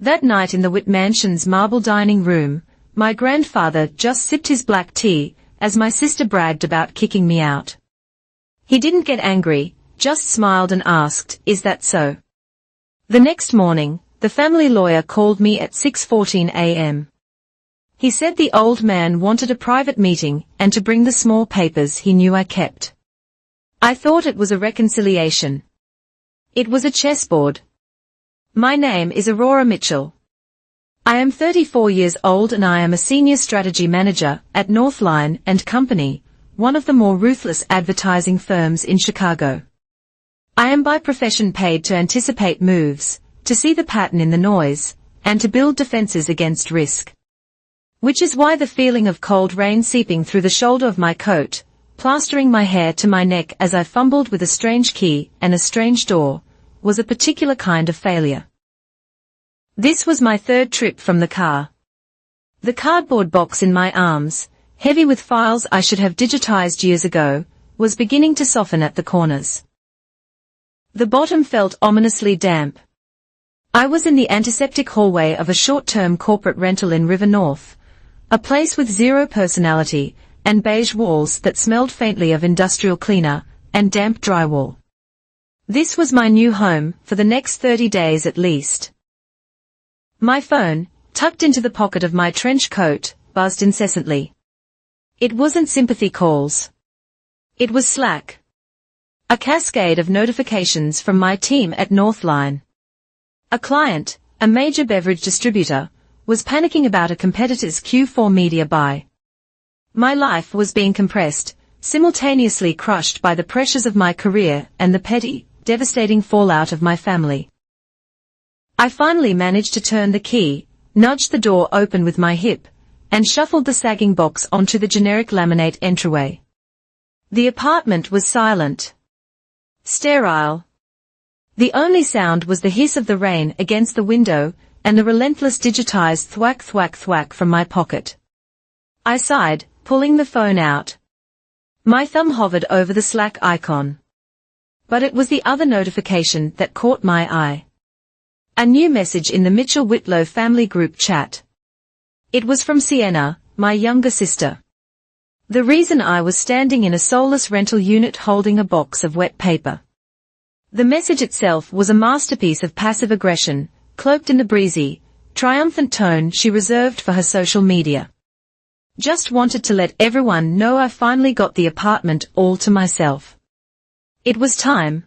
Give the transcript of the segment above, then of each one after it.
That night in the Witt Mansion's marble dining room, my grandfather just sipped his black tea, as my sister bragged about kicking me out. He didn't get angry, just smiled and asked, "Is that so?" The next morning, the family lawyer called me at 6:14 a.m. He said the old man wanted a private meeting and to bring the small papers he knew I kept. I thought it was a reconciliation. It was a chessboard. My name is Aurora Mitchell. I am 34 years old and I am a senior strategy manager at Northline and Company, one of the more ruthless advertising firms in Chicago. I am by profession paid to anticipate moves, to see the pattern in the noise, and to build defenses against risk. Which is why the feeling of cold rain seeping through the shoulder of my coat, plastering my hair to my neck as I fumbled with a strange key and a strange door, was a particular kind of failure. This was my third trip from the car. The cardboard box in my arms, heavy with files I should have digitized years ago, was beginning to soften at the corners. The bottom felt ominously damp. I was in the antiseptic hallway of a short-term corporate rental in River North, a place with zero personality, and beige walls that smelled faintly of industrial cleaner, and damp drywall. This was my new home, for the next 30 days at least. My phone, tucked into the pocket of my trench coat, buzzed incessantly. It wasn't sympathy calls. It was Slack. A cascade of notifications from my team at Northline. A client, a major beverage distributor, was panicking about a competitor's Q4 media buy. My life was being compressed, simultaneously crushed by the pressures of my career and the petty, devastating fallout of my family. I finally managed to turn the key, nudged the door open with my hip, and shuffled the sagging box onto the generic laminate entryway. The apartment was silent. Sterile. The only sound was the hiss of the rain against the window, and the relentless digitized thwack thwack thwack from my pocket. I sighed, pulling the phone out. My thumb hovered over the Slack icon. But it was the other notification that caught my eye. A new message in the Mitchell-Whitlow family group chat. It was from Sienna, my younger sister. The reason I was standing in a soulless rental unit holding a box of wet paper. The message itself was a masterpiece of passive aggression, cloaked in the breezy, triumphant tone she reserved for her social media. Just wanted to let everyone know I finally got the apartment all to myself. It was time.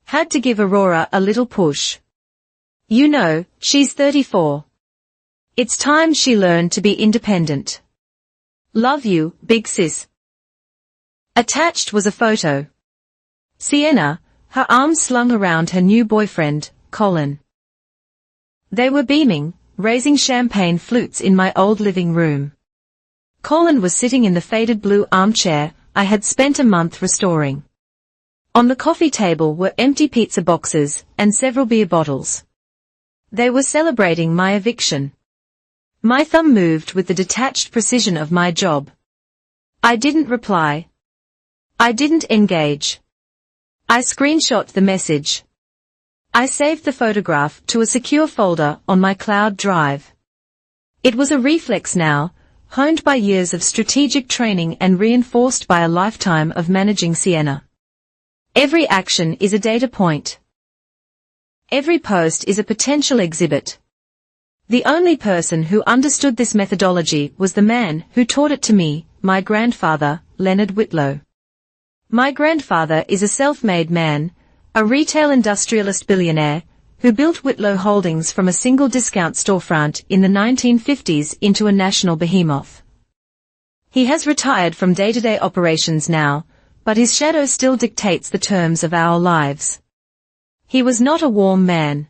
Had to give Aurora a little push. You know, she's 34. It's time she learned to be independent. Love you, big sis. Attached was a photo. Sienna, her arms slung around her new boyfriend, Colin. They were beaming, raising champagne flutes in my old living room. Colin was sitting in the faded blue armchair I had spent a month restoring. On the coffee table were empty pizza boxes and several beer bottles. They were celebrating my eviction. My thumb moved with the detached precision of my job. I didn't reply. I didn't engage. I screenshot the message. I saved the photograph to a secure folder on my cloud drive. It was a reflex now, honed by years of strategic training and reinforced by a lifetime of managing Sienna. Every action is a data point. Every post is a potential exhibit. The only person who understood this methodology was the man who taught it to me, my grandfather, Leonard Whitlow. My grandfather is a self-made man, a retail industrialist billionaire, who built Whitlow Holdings from a single discount storefront in the 1950s into a national behemoth. He has retired from day-to-day operations now, but his shadow still dictates the terms of our lives. He was not a warm man.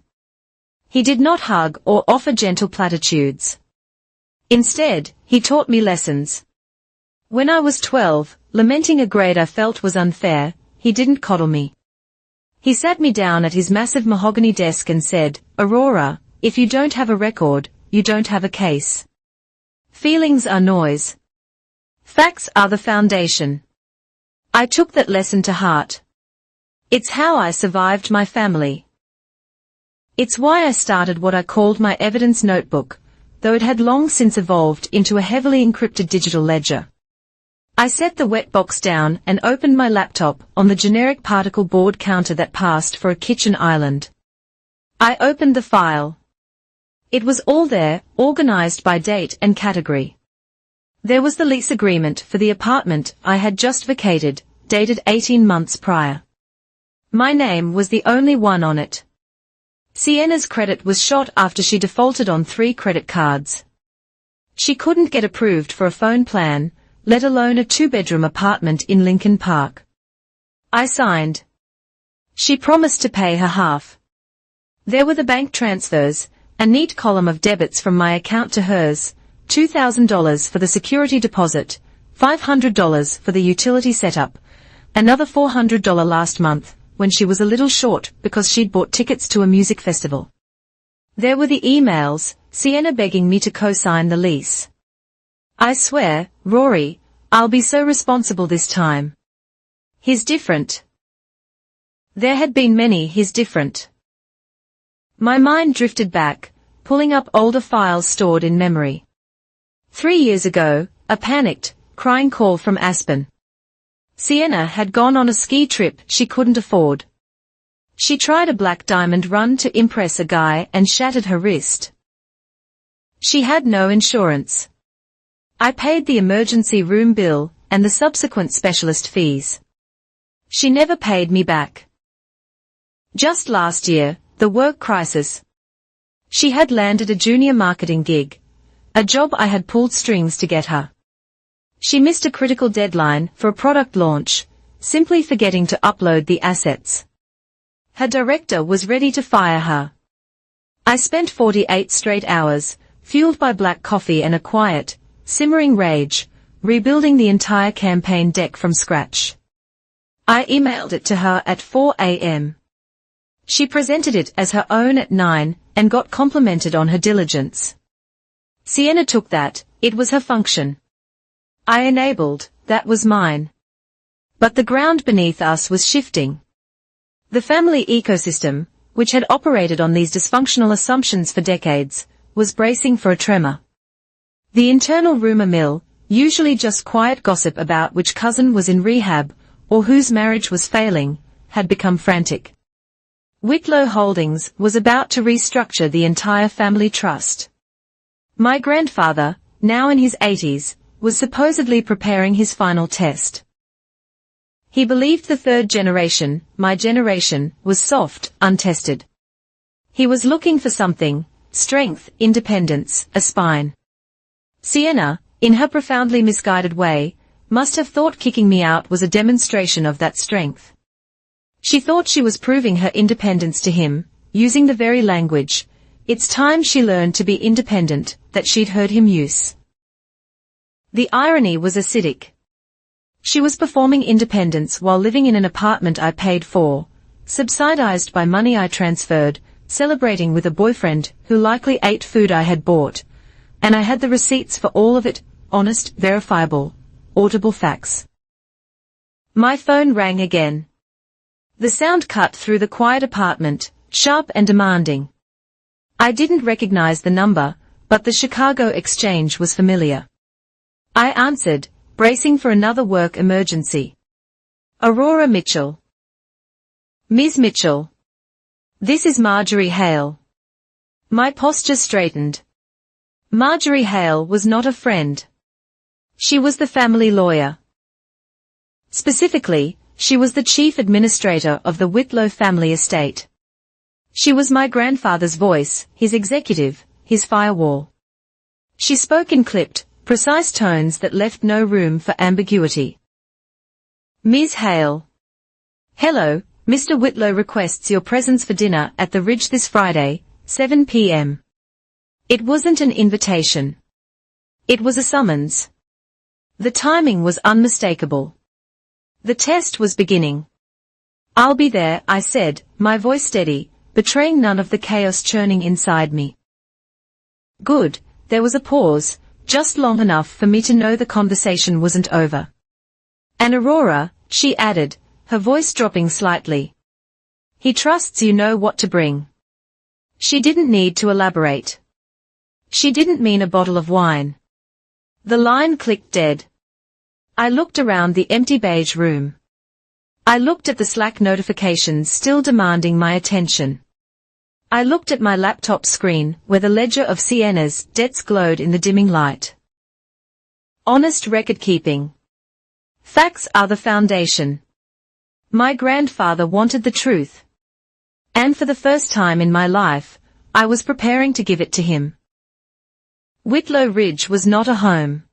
He did not hug or offer gentle platitudes. Instead, he taught me lessons. When I was 12, lamenting a grade I felt was unfair, he didn't coddle me. He sat me down at his massive mahogany desk and said, "Aurora, if you don't have a record, you don't have a case. Feelings are noise. Facts are the foundation." I took that lesson to heart. It's how I survived my family. It's why I started what I called my evidence notebook, though it had long since evolved into a heavily encrypted digital ledger. I set the wet box down and opened my laptop on the generic particle board counter that passed for a kitchen island. I opened the file. It was all there, organized by date and category. There was the lease agreement for the apartment I had just vacated, dated 18 months prior. My name was the only one on it. Sienna's credit was shot after she defaulted on 3 credit cards. She couldn't get approved for a phone plan, let alone a 2-bedroom apartment in Lincoln Park. I signed. She promised to pay her half. There were the bank transfers, a neat column of debits from my account to hers, $2,000 for the security deposit, $500 for the utility setup, another $400 last month, when she was a little short because she'd bought tickets to a music festival. There were the emails, Sienna begging me to co-sign the lease. I swear, Rory, I'll be so responsible this time. He's different. There had been many he's different. My mind drifted back, pulling up older files stored in memory. 3 years ago, a panicked, crying call from Aspen. Sienna had gone on a ski trip she couldn't afford. She tried a black diamond run to impress a guy and shattered her wrist. She had no insurance. I paid the emergency room bill and the subsequent specialist fees. She never paid me back. Just last year, the work crisis. She had landed a junior marketing gig, a job I had pulled strings to get her. She missed a critical deadline for a product launch, simply forgetting to upload the assets. Her director was ready to fire her. I spent 48 straight hours, fueled by black coffee and a quiet, simmering rage, rebuilding the entire campaign deck from scratch. I emailed it to her at 4 a.m. She presented it as her own at 9 and got complimented on her diligence. Sienna took that, it was her function. I enabled, that was mine. But the ground beneath us was shifting. The family ecosystem, which had operated on these dysfunctional assumptions for decades, was bracing for a tremor. The internal rumor mill, usually just quiet gossip about which cousin was in rehab, or whose marriage was failing, had become frantic. Whitlow Holdings was about to restructure the entire family trust. My grandfather, now in his 80s, was supposedly preparing his final test. He believed the third generation, my generation, was soft, untested. He was looking for something, strength, independence, a spine. Sienna, in her profoundly misguided way, must have thought kicking me out was a demonstration of that strength. She thought she was proving her independence to him, using the very language, it's time she learned to be independent, that she'd heard him use. The irony was acidic. She was performing independence while living in an apartment I paid for, subsidized by money I transferred, celebrating with a boyfriend who likely ate food I had bought, and I had the receipts for all of it, honest, verifiable, audible facts. My phone rang again. The sound cut through the quiet apartment, sharp and demanding. I didn't recognize the number, but the Chicago exchange was familiar. I answered, bracing for another work emergency. Aurora Mitchell. Ms. Mitchell. This is Marjorie Hale. My posture straightened. Marjorie Hale was not a friend. She was the family lawyer. Specifically, she was the chief administrator of the Whitlow family estate. She was my grandfather's voice, his executive, his firewall. She spoke in clipped, precise tones that left no room for ambiguity. Ms. Hale. Hello, Mr. Whitlow requests your presence for dinner at the Ridge this Friday, 7 p.m. It wasn't an invitation. It was a summons. The timing was unmistakable. The test was beginning. I'll be there, I said, my voice steady, betraying none of the chaos churning inside me. Good, there was a pause, just long enough for me to know the conversation wasn't over. And Aurora, she added, her voice dropping slightly. He trusts you know what to bring. She didn't need to elaborate. She didn't mean a bottle of wine. The line clicked dead. I looked around the empty beige room. I looked at the Slack notifications still demanding my attention. I looked at my laptop screen where the ledger of Sienna's debts glowed in the dimming light. Honest record-keeping. Facts are the foundation. My grandfather wanted the truth. And for the first time in my life, I was preparing to give it to him. Whitlow Ridge was not a home.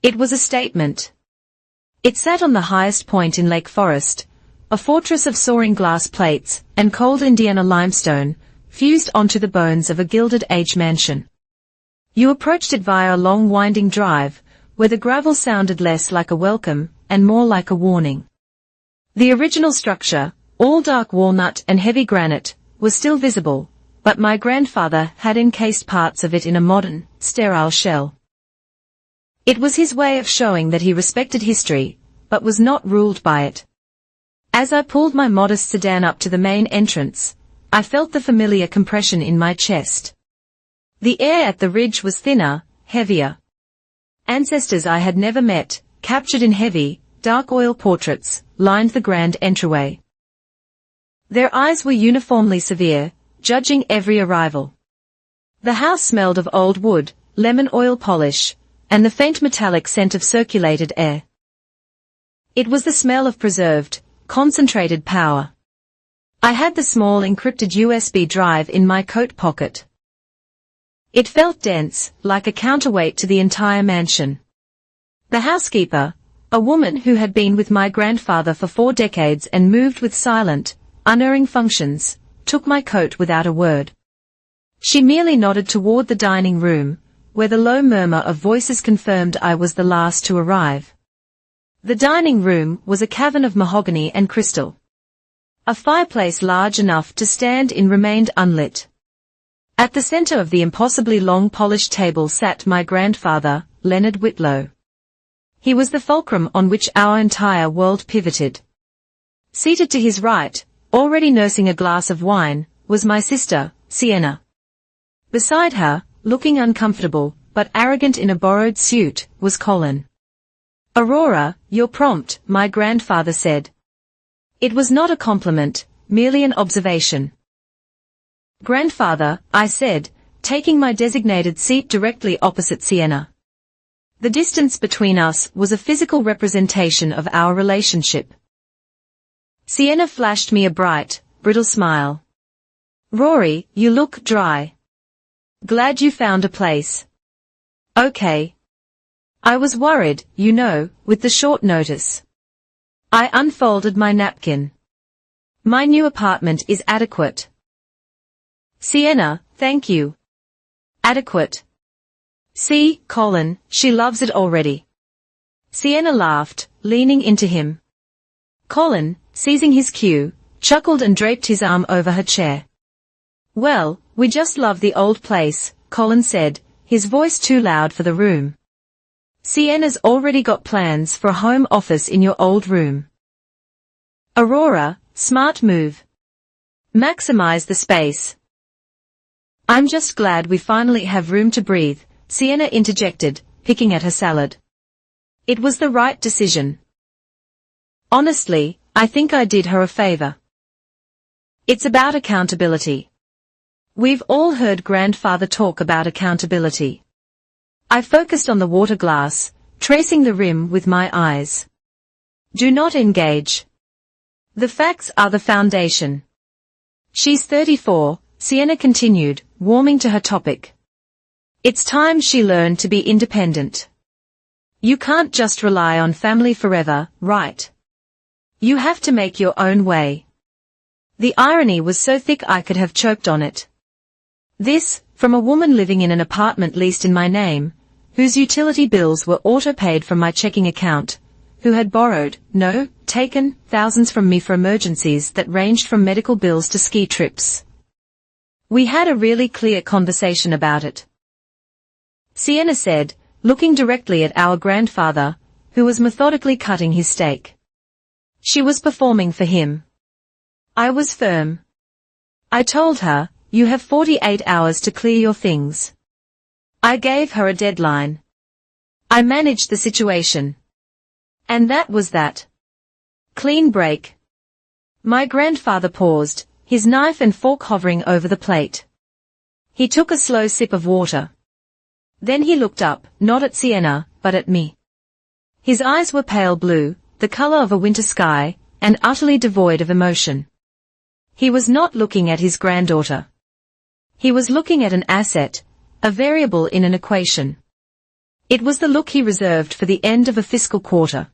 It was a statement. It sat on the highest point in Lake Forest, a fortress of soaring glass plates and cold Indiana limestone, fused onto the bones of a Gilded Age mansion. You approached it via a long winding drive, where the gravel sounded less like a welcome and more like a warning. The original structure, all dark walnut and heavy granite, was still visible, but my grandfather had encased parts of it in a modern, sterile shell. It was his way of showing that he respected history, but was not ruled by it. As I pulled my modest sedan up to the main entrance, I felt the familiar compression in my chest. The air at the ridge was thinner, heavier. Ancestors I had never met, captured in heavy, dark oil portraits, lined the grand entryway. Their eyes were uniformly severe, judging every arrival. The house smelled of old wood, lemon oil polish, and the faint metallic scent of circulated air. It was the smell of preserved, concentrated power. I had the small encrypted USB drive in my coat pocket. It felt dense, like a counterweight to the entire mansion. The housekeeper, a woman who had been with my grandfather for 4 decades and moved with silent, unerring functions, took my coat without a word. She merely nodded toward the dining room, where the low murmur of voices confirmed I was the last to arrive. The dining room was a cavern of mahogany and crystal. A fireplace large enough to stand in remained unlit. At the center of the impossibly long polished table sat my grandfather, Leonard Whitlow. He was the fulcrum on which our entire world pivoted. Seated to his right, already nursing a glass of wine, was my sister, Sienna. Beside her, looking uncomfortable, but arrogant in a borrowed suit, was Colin. "Aurora, you're prompt," my grandfather said. It was not a compliment, merely an observation. "Grandfather," I said, taking my designated seat directly opposite Sienna. The distance between us was a physical representation of our relationship. Sienna flashed me a bright, brittle smile. "Rory, you look dry. Glad you found a place." "Okay. I was worried, you know, with the short notice." I unfolded my napkin. "My new apartment is adequate." "Sienna, thank you." "Adequate. See, Colin, she loves it already." Sienna laughed, leaning into him. Colin, seizing his cue, chuckled and draped his arm over her chair. "Well, we just love the old place," Colin said, his voice too loud for the room. "Sienna's already got plans for a home office in your old room." "Aurora, smart move. Maximize the space." "I'm just glad we finally have room to breathe," Sienna interjected, picking at her salad. It was the right decision. Honestly, I think I did her a favor. It's about accountability. We've all heard grandfather talk about accountability. I focused on the water glass, tracing the rim with my eyes. Do not engage. The facts are the foundation. She's 34, Sienna continued, warming to her topic. It's time she learned to be independent. You can't just rely on family forever, right? You have to make your own way. The irony was so thick I could have choked on it. This, from a woman living in an apartment leased in my name, whose utility bills were auto-paid from my checking account, who had borrowed, no, taken, thousands from me for emergencies that ranged from medical bills to ski trips. We had a really clear conversation about it. Sienna said, looking directly at our grandfather, who was methodically cutting his steak. She was performing for him. I was firm. I told her, you have 48 hours to clear your things. I gave her a deadline. I managed the situation. And that was that. Clean break. My grandfather paused, his knife and fork hovering over the plate. He took a slow sip of water. Then he looked up, not at Sienna, but at me. His eyes were pale blue, the color of a winter sky, and utterly devoid of emotion. He was not looking at his granddaughter. He was looking at an asset, a variable in an equation. It was the look he reserved for the end of a fiscal quarter.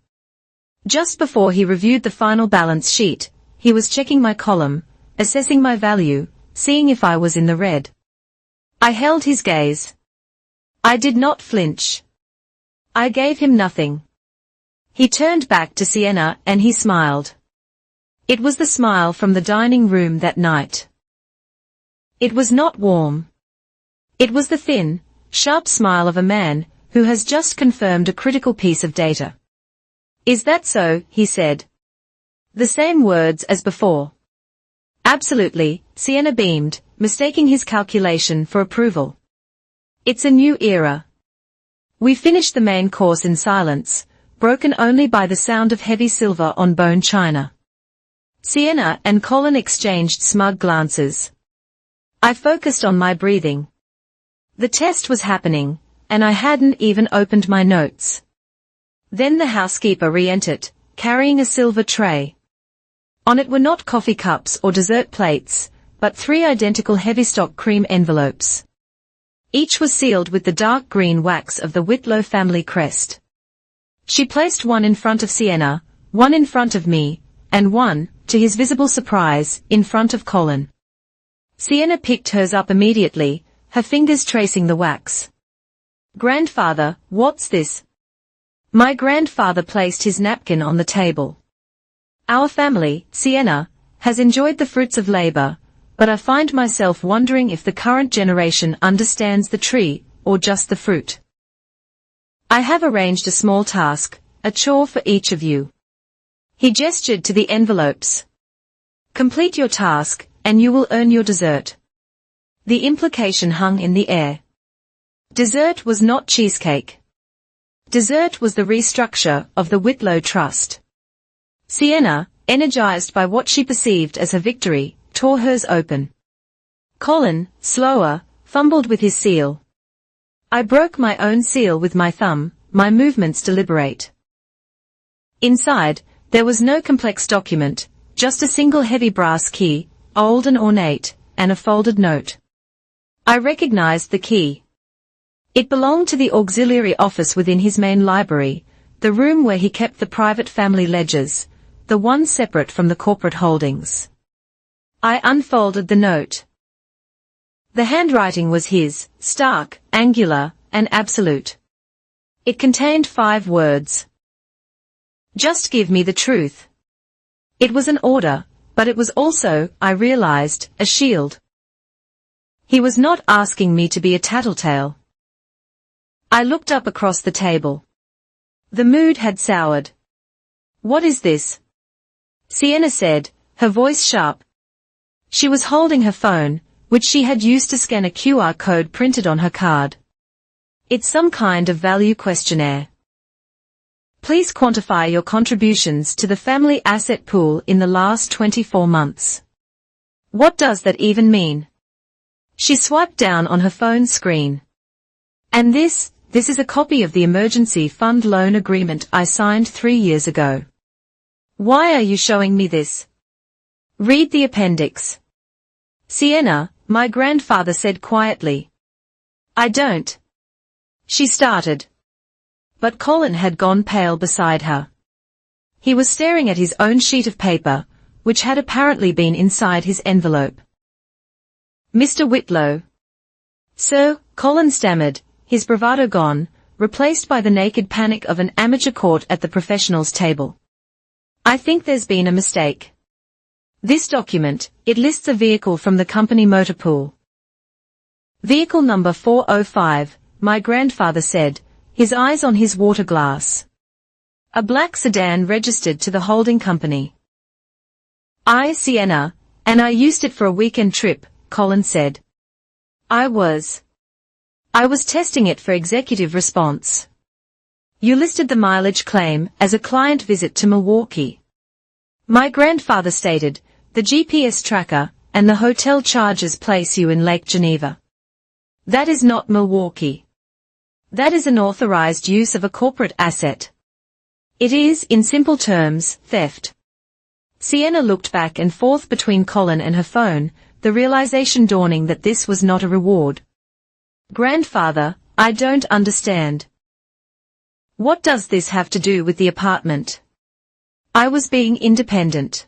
Just before he reviewed the final balance sheet, he was checking my column, assessing my value, seeing if I was in the red. I held his gaze. I did not flinch. I gave him nothing. He turned back to Sienna and he smiled. It was the smile from the dining room that night. It was not warm. It was the thin, sharp smile of a man who has just confirmed a critical piece of data. Is that so? He said. The same words as before. Absolutely, Sienna beamed, mistaking his calculation for approval. It's a new era. We finished the main course in silence, broken only by the sound of heavy silver on bone china. Sienna and Colin exchanged smug glances. I focused on my breathing. The test was happening, and I hadn't even opened my notes. Then the housekeeper re-entered, carrying a silver tray. On it were not coffee cups or dessert plates, but 3 identical heavy-stock cream envelopes. Each was sealed with the dark green wax of the Whitlow family crest. She placed one in front of Sienna, one in front of me, and one, to his visible surprise, in front of Colin. Sienna picked hers up immediately, her fingers tracing the wax. Grandfather, what's this? My grandfather placed his napkin on the table. Our family, Sienna, has enjoyed the fruits of labor, but I find myself wondering if the current generation understands the tree, or just the fruit. I have arranged a small task, a chore for each of you. He gestured to the envelopes. Complete your task, and you will earn your dessert. The implication hung in the air. Dessert was not cheesecake. Dessert was the restructure of the Whitlow Trust. Sienna, energized by what she perceived as her victory, tore hers open. Colin, slower, fumbled with his seal. I broke my own seal with my thumb, my movements deliberate. Inside, there was no complex document, just a single heavy brass key, old and ornate, and a folded note. I recognized the key. It belonged to the auxiliary office within his main library, the room where he kept the private family ledgers, the one separate from the corporate holdings. I unfolded the note. The handwriting was his, stark, angular, and absolute. It contained 5 words. Just give me the truth. It was an order, but it was also, I realized, a shield. He was not asking me to be a tattletale. I looked up across the table. The mood had soured. What is this? Sienna said, her voice sharp. She was holding her phone, which she had used to scan a QR code printed on her card. It's some kind of value questionnaire. Please quantify your contributions to the family asset pool in the last 24 months. What does that even mean? She swiped down on her phone screen. And this is a copy of the emergency fund loan agreement I signed 3 years ago. Why are you showing me this? Read the appendix. Sienna, my grandfather said quietly. I don't. She started. But Colin had gone pale beside her. He was staring at his own sheet of paper, which had apparently been inside his envelope. Mr. Whitlow. Sir, Colin stammered, his bravado gone, replaced by the naked panic of an amateur caught at the professionals' table. I think there's been a mistake. This document, it lists a vehicle from the company motor pool. Vehicle number 405, my grandfather said, his eyes on his water glass. A black sedan registered to the holding company. I, Sienna, and I used it for a weekend trip, Colin said. I was testing it for executive response. You listed the mileage claim as a client visit to Milwaukee. My grandfather stated, the GPS tracker and the hotel charges place you in Lake Geneva. That is not Milwaukee. That is an authorized use of a corporate asset. It is, in simple terms, theft. Sienna looked back and forth between Colin and her phone, the realization dawning that this was not a reward. Grandfather, I don't understand. What does this have to do with the apartment? I was being independent.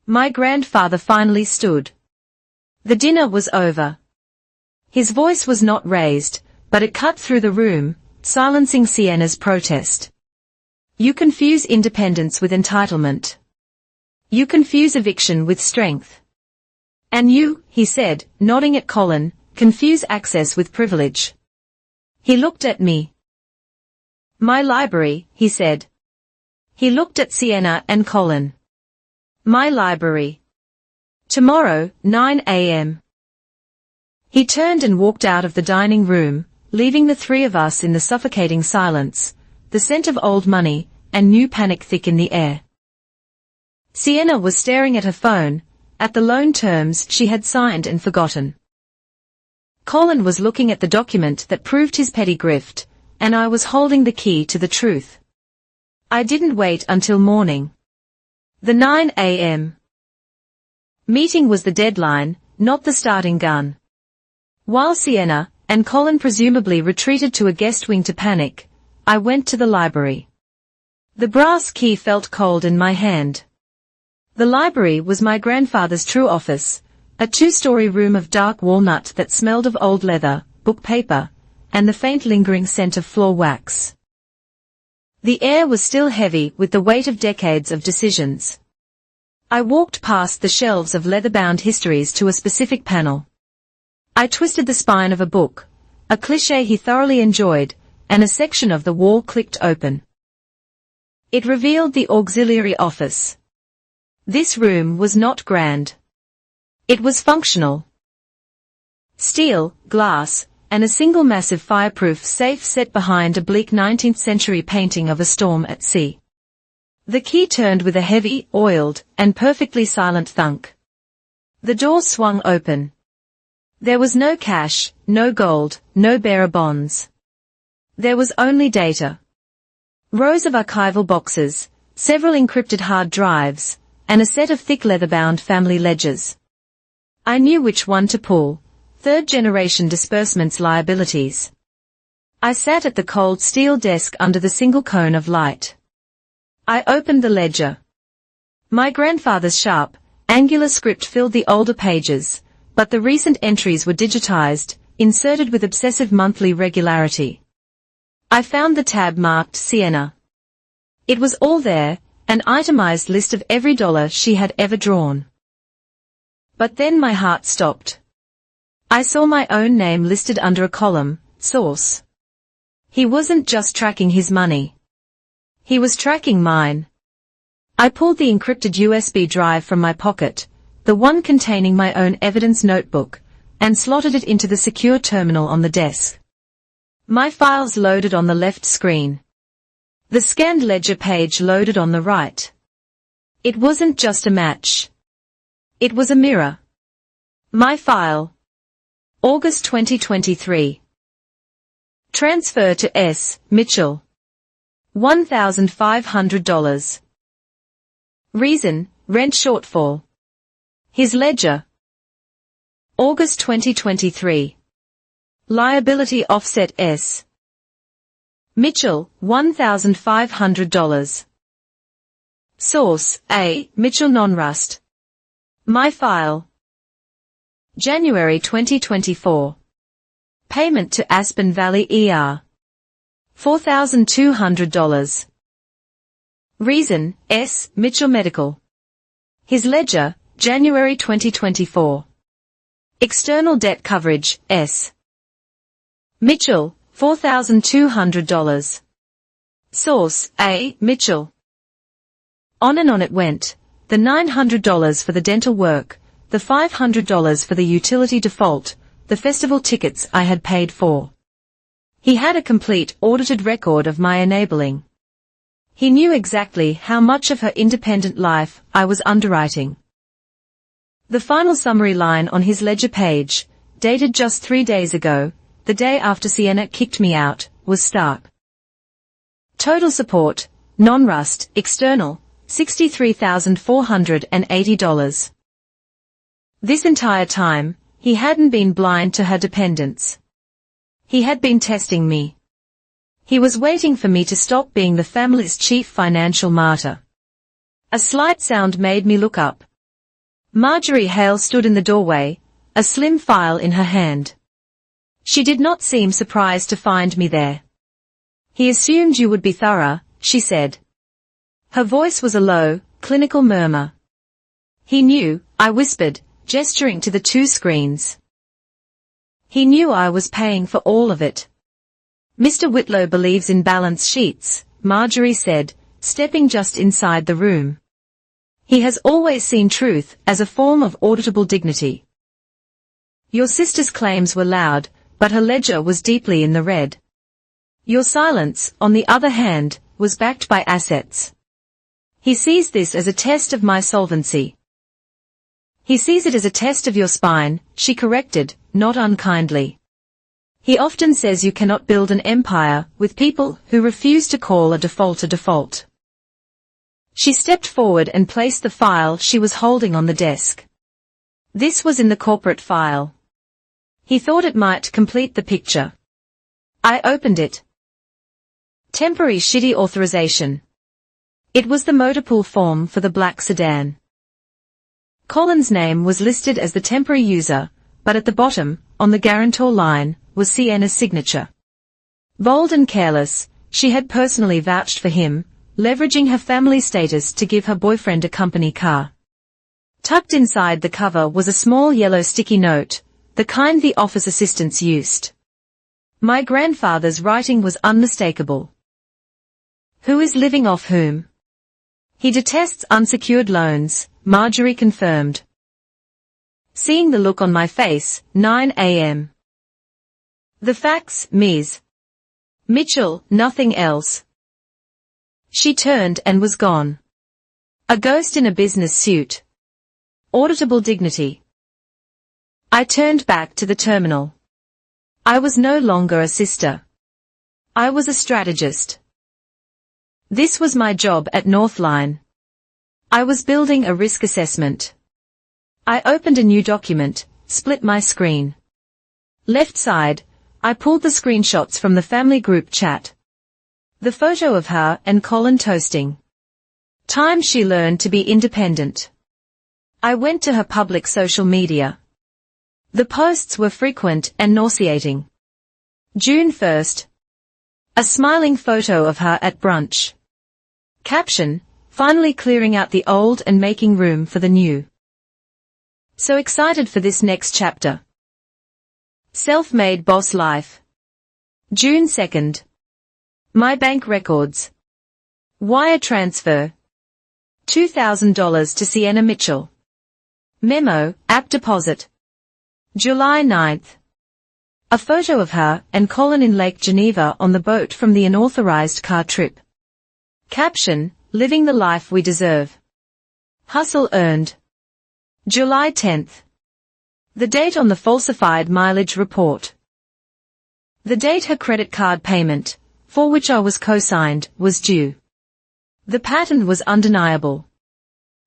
My grandfather finally stood. The dinner was over. His voice was not raised, but it cut through the room, silencing Sienna's protest. You confuse independence with entitlement. You confuse eviction with strength. And you, he said, nodding at Colin, confuse access with privilege. He looked at me. My library, he said. He looked at Sienna and Colin. My library. Tomorrow, 9 a.m. He turned and walked out of the dining room, leaving the three of us in the suffocating silence, the scent of old money, and new panic thick in the air. Sienna was staring at her phone, at the loan terms she had signed and forgotten. Colin was looking at the document that proved his petty grift, and I was holding the key to the truth. I didn't wait until morning. The 9 a.m. meeting was the deadline, not the starting gun. While Sienna and Colin presumably retreated to a guest wing to panic, I went to the library. The brass key felt cold in my hand. The library was my grandfather's true office, a two-story room of dark walnut that smelled of old leather, book paper, and the faint lingering scent of floor wax. The air was still heavy with the weight of decades of decisions. I walked past the shelves of leather-bound histories to a specific panel. I twisted the spine of a book, a cliché he thoroughly enjoyed, and a section of the wall clicked open. It revealed the auxiliary office. This room was not grand. It was functional. Steel, glass, and a single massive fireproof safe set behind a bleak 19th century painting of a storm at sea. The key turned with a heavy, oiled, and perfectly silent thunk. The door swung open. There was no cash, no gold, no bearer bonds. There was only data. Rows of archival boxes, several encrypted hard drives, and a set of thick leather-bound family ledgers. I knew which one to pull. Third-generation disbursements liabilities. I sat at the cold steel desk under the single cone of light. I opened the ledger. My grandfather's sharp, angular script filled the older pages, but the recent entries were digitized, inserted with obsessive monthly regularity. I found the tab marked Sienna. It was all there, an itemized list of every dollar she had ever drawn. But then my heart stopped. I saw my own name listed under a column, source. He wasn't just tracking his money. He was tracking mine. I pulled the encrypted USB drive from my pocket, the one containing my own evidence notebook, and slotted it into the secure terminal on the desk. My files loaded on the left screen. The scanned ledger page loaded on the right. It wasn't just a match. It was a mirror. My file. August 2023. Transfer to S. Mitchell. $1,500. Reason, rent shortfall. His ledger. August 2023. Liability offset S. Mitchell, $1,500. Source, A. Mitchell non-rust. My file. January 2024. Payment to Aspen Valley ER. $4,200. Reason, S. Mitchell Medical. His ledger, January 2024. External debt coverage, S. Mitchell, $4,200. Source, A. Mitchell. On and on it went. The $900 for the dental work, the $500 for the utility default, the festival tickets I had paid for. He had a complete, audited record of my enabling. He knew exactly how much of her independent life I was underwriting. The final summary line on his ledger page, dated just 3 days ago, the day after Sienna kicked me out, was stark. Total support, non-rust, external, $63,480. This entire time, he hadn't been blind to her dependence. He had been testing me. He was waiting for me to stop being the family's chief financial martyr. A slight sound made me look up. Marjorie Hale stood in the doorway, a slim file in her hand. She did not seem surprised to find me there. He assumed you would be thorough, she said. Her voice was a low, clinical murmur. He knew, I whispered, gesturing to the 2 screens. He knew I was paying for all of it. Mr. Whitlow believes in balance sheets, Marjorie said, stepping just inside the room. He has always seen truth as a form of auditable dignity. Your sister's claims were loud, but her ledger was deeply in the red. Your silence, on the other hand, was backed by assets. He sees this as a test of my solvency. He sees it as a test of your spine, she corrected, not unkindly. He often says you cannot build an empire with people who refuse to call a default a default. She stepped forward and placed the file she was holding on the desk. This was in the corporate file. He thought it might complete the picture. I opened it. Temporary shitty authorization. It was the motor pool form for the black sedan. Colin's name was listed as the temporary user, but at the bottom, on the guarantor line, was Sienna's signature. Bold and careless, she had personally vouched for him, leveraging her family status to give her boyfriend a company car. Tucked inside the cover was a small yellow sticky note, the kind the office assistants used. My grandfather's writing was unmistakable. Who is living off whom? He detests unsecured loans, Marjorie confirmed. Seeing the look on my face, 9 a.m. The facts, Ms. Mitchell, nothing else. She turned and was gone. A ghost in a business suit. Auditable dignity. I turned back to the terminal. I was no longer a sister. I was a strategist. This was my job at Northline. I was building a risk assessment. I opened a new document, split my screen. Left side, I pulled the screenshots from the family group chat. The photo of her and Colin toasting. Time she learned to be independent. I went to her public social media. The posts were frequent and nauseating. June 1st. A smiling photo of her at brunch. Caption, finally clearing out the old and making room for the new. So excited for this next chapter. Self-made boss life. June 2nd. My bank records. Wire transfer. $2,000 to Sienna Mitchell. Memo, app deposit. July 9th. A photo of her and Colin in Lake Geneva on the boat from the unauthorized car trip. Caption, living the life we deserve. Hustle earned. July 10th. The date on the falsified mileage report. The date her credit card payment, for which I was co-signed, was due. The pattern was undeniable.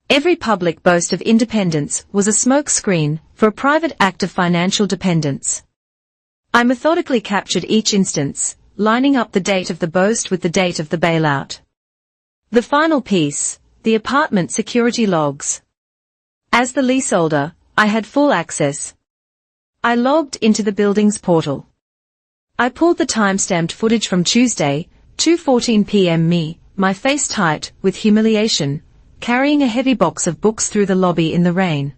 Every public boast of independence was a smokescreen for a private act of financial dependence. I methodically captured each instance, lining up the date of the boast with the date of the bailout. The final piece, the apartment security logs. As the leaseholder, I had full access. I logged into the building's portal. I pulled the time-stamped footage from Tuesday, 2:14 p.m. me, my face tight with humiliation, carrying a heavy box of books through the lobby in the rain.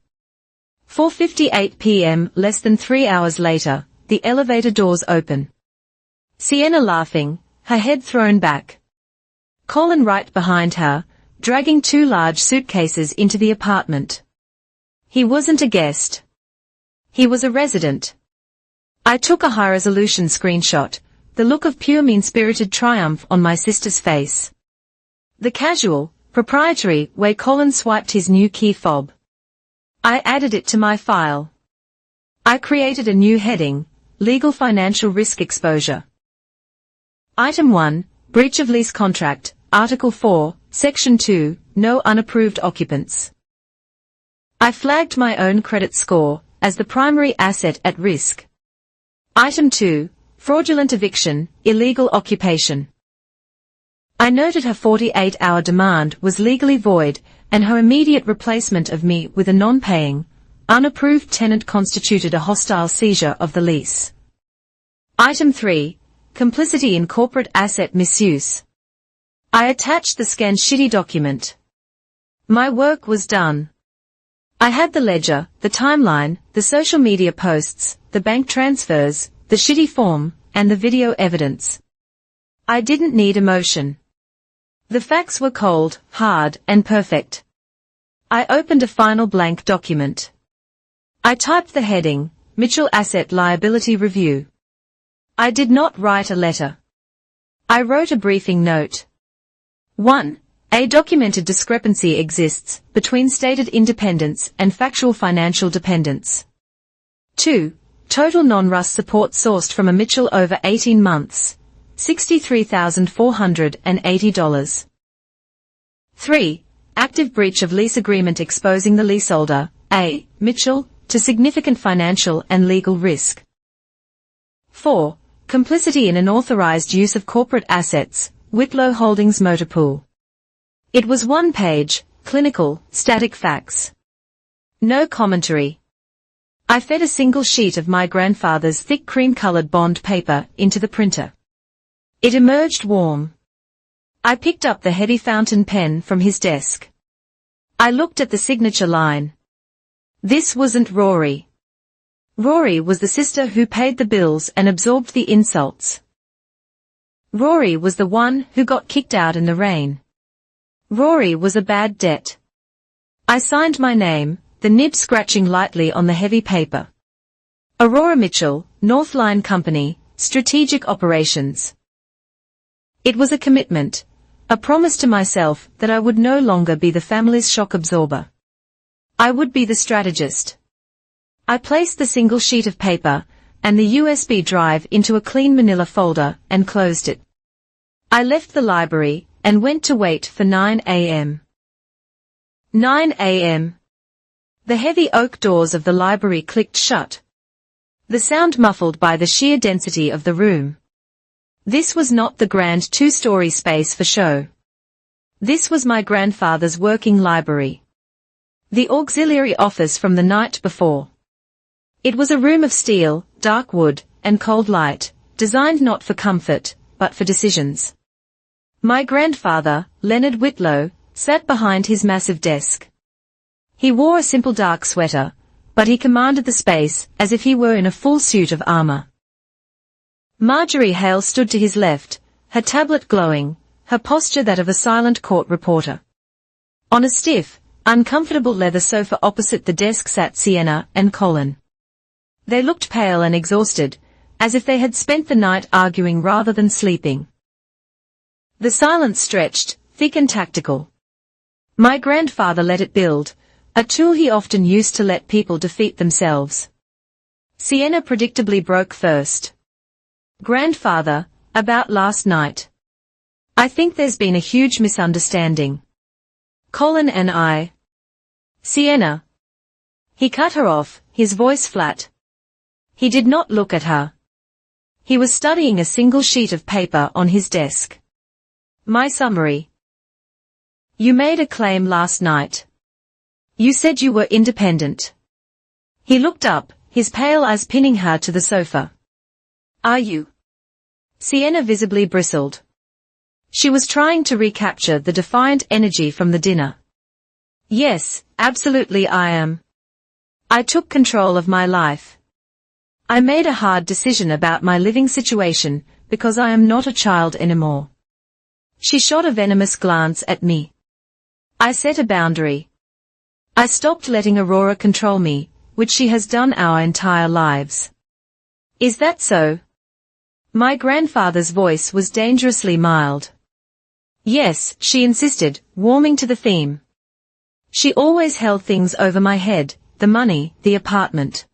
4:58 p.m. less than 3 hours later, the elevator doors open. Sienna laughing, her head thrown back. Colin right behind her, dragging 2 large suitcases into the apartment. He wasn't a guest. He was a resident. I took a high-resolution screenshot, the look of pure mean-spirited triumph on my sister's face. The casual, proprietary way Colin swiped his new key fob. I added it to my file. I created a new heading, Legal Financial Risk Exposure. Item 1, Breach of Lease Contract, Article 4, Section 2, No Unapproved Occupants. I flagged my own credit score as the primary asset at risk. Item 2, Fraudulent Eviction, Illegal Occupation. I noted her 48-hour demand was legally void, and her immediate replacement of me with a non-paying, unapproved tenant constituted a hostile seizure of the lease. Item 3, Complicity in Corporate Asset Misuse. I attached the scanned shitty document. My work was done. I had the ledger, the timeline, the social media posts, the bank transfers, the shitty form, and the video evidence. I didn't need emotion. The facts were cold, hard, and perfect. I opened a final blank document. I typed the heading, Mitchell Asset Liability Review. I did not write a letter. I wrote a briefing note. 1. A documented discrepancy exists between stated independence and factual financial dependence. 2. Total non-rust support sourced from a Mitchell over 18 months, $63,480. 3. Active breach of lease agreement exposing the leaseholder, A. Mitchell, to significant financial and legal risk. 4. Complicity in unauthorized use of corporate assets, Whitlow Holdings Motor Pool. It was one-page, clinical, static facts. No commentary. I fed a single sheet of my grandfather's thick cream-colored bond paper into the printer. It emerged warm. I picked up the heavy fountain pen from his desk. I looked at the signature line. This wasn't Rory. Rory was the sister who paid the bills and absorbed the insults. Rory was the one who got kicked out in the rain. Rory was a bad debt. I signed my name, the nib scratching lightly on the heavy paper. Aurora Mitchell, North Line Company, Strategic Operations. It was a commitment, a promise to myself that I would no longer be the family's shock absorber. I would be the strategist. I placed the single sheet of paper and the USB drive into a clean manila folder and closed it. I left the library and went to wait for 9 a.m. 9 a.m. The heavy oak doors of the library clicked shut. The sound muffled by the sheer density of the room. This was not the grand two-story space for show. This was my grandfather's working library. The auxiliary office from the night before. It was a room of steel, dark wood, and cold light, designed not for comfort, but for decisions. My grandfather, Leonard Whitlow, sat behind his massive desk. He wore a simple dark sweater, but he commanded the space as if he were in a full suit of armor. Marjorie Hale stood to his left, her tablet glowing, her posture that of a silent court reporter. On a stiff, uncomfortable leather sofa opposite the desk sat Sienna and Colin. They looked pale and exhausted, as if they had spent the night arguing rather than sleeping. The silence stretched, thick and tactical. My grandfather let it build, a tool he often used to let people defeat themselves. Sienna predictably broke first. Grandfather, about last night. I think there's been a huge misunderstanding. Colin and I. Sienna. He cut her off, his voice flat. He did not look at her. He was studying a single sheet of paper on his desk. My summary. You made a claim last night. You said you were independent. He looked up, his pale eyes pinning her to the sofa. Are you? Sienna visibly bristled. She was trying to recapture the defiant energy from the dinner. Yes, absolutely I am. I took control of my life. I made a hard decision about my living situation, because I am not a child anymore. She shot a venomous glance at me. I set a boundary. I stopped letting Aurora control me, which she has done our entire lives. Is that so? My grandfather's voice was dangerously mild. Yes, she insisted, warming to the theme. She always held things over my head, the money, the apartment.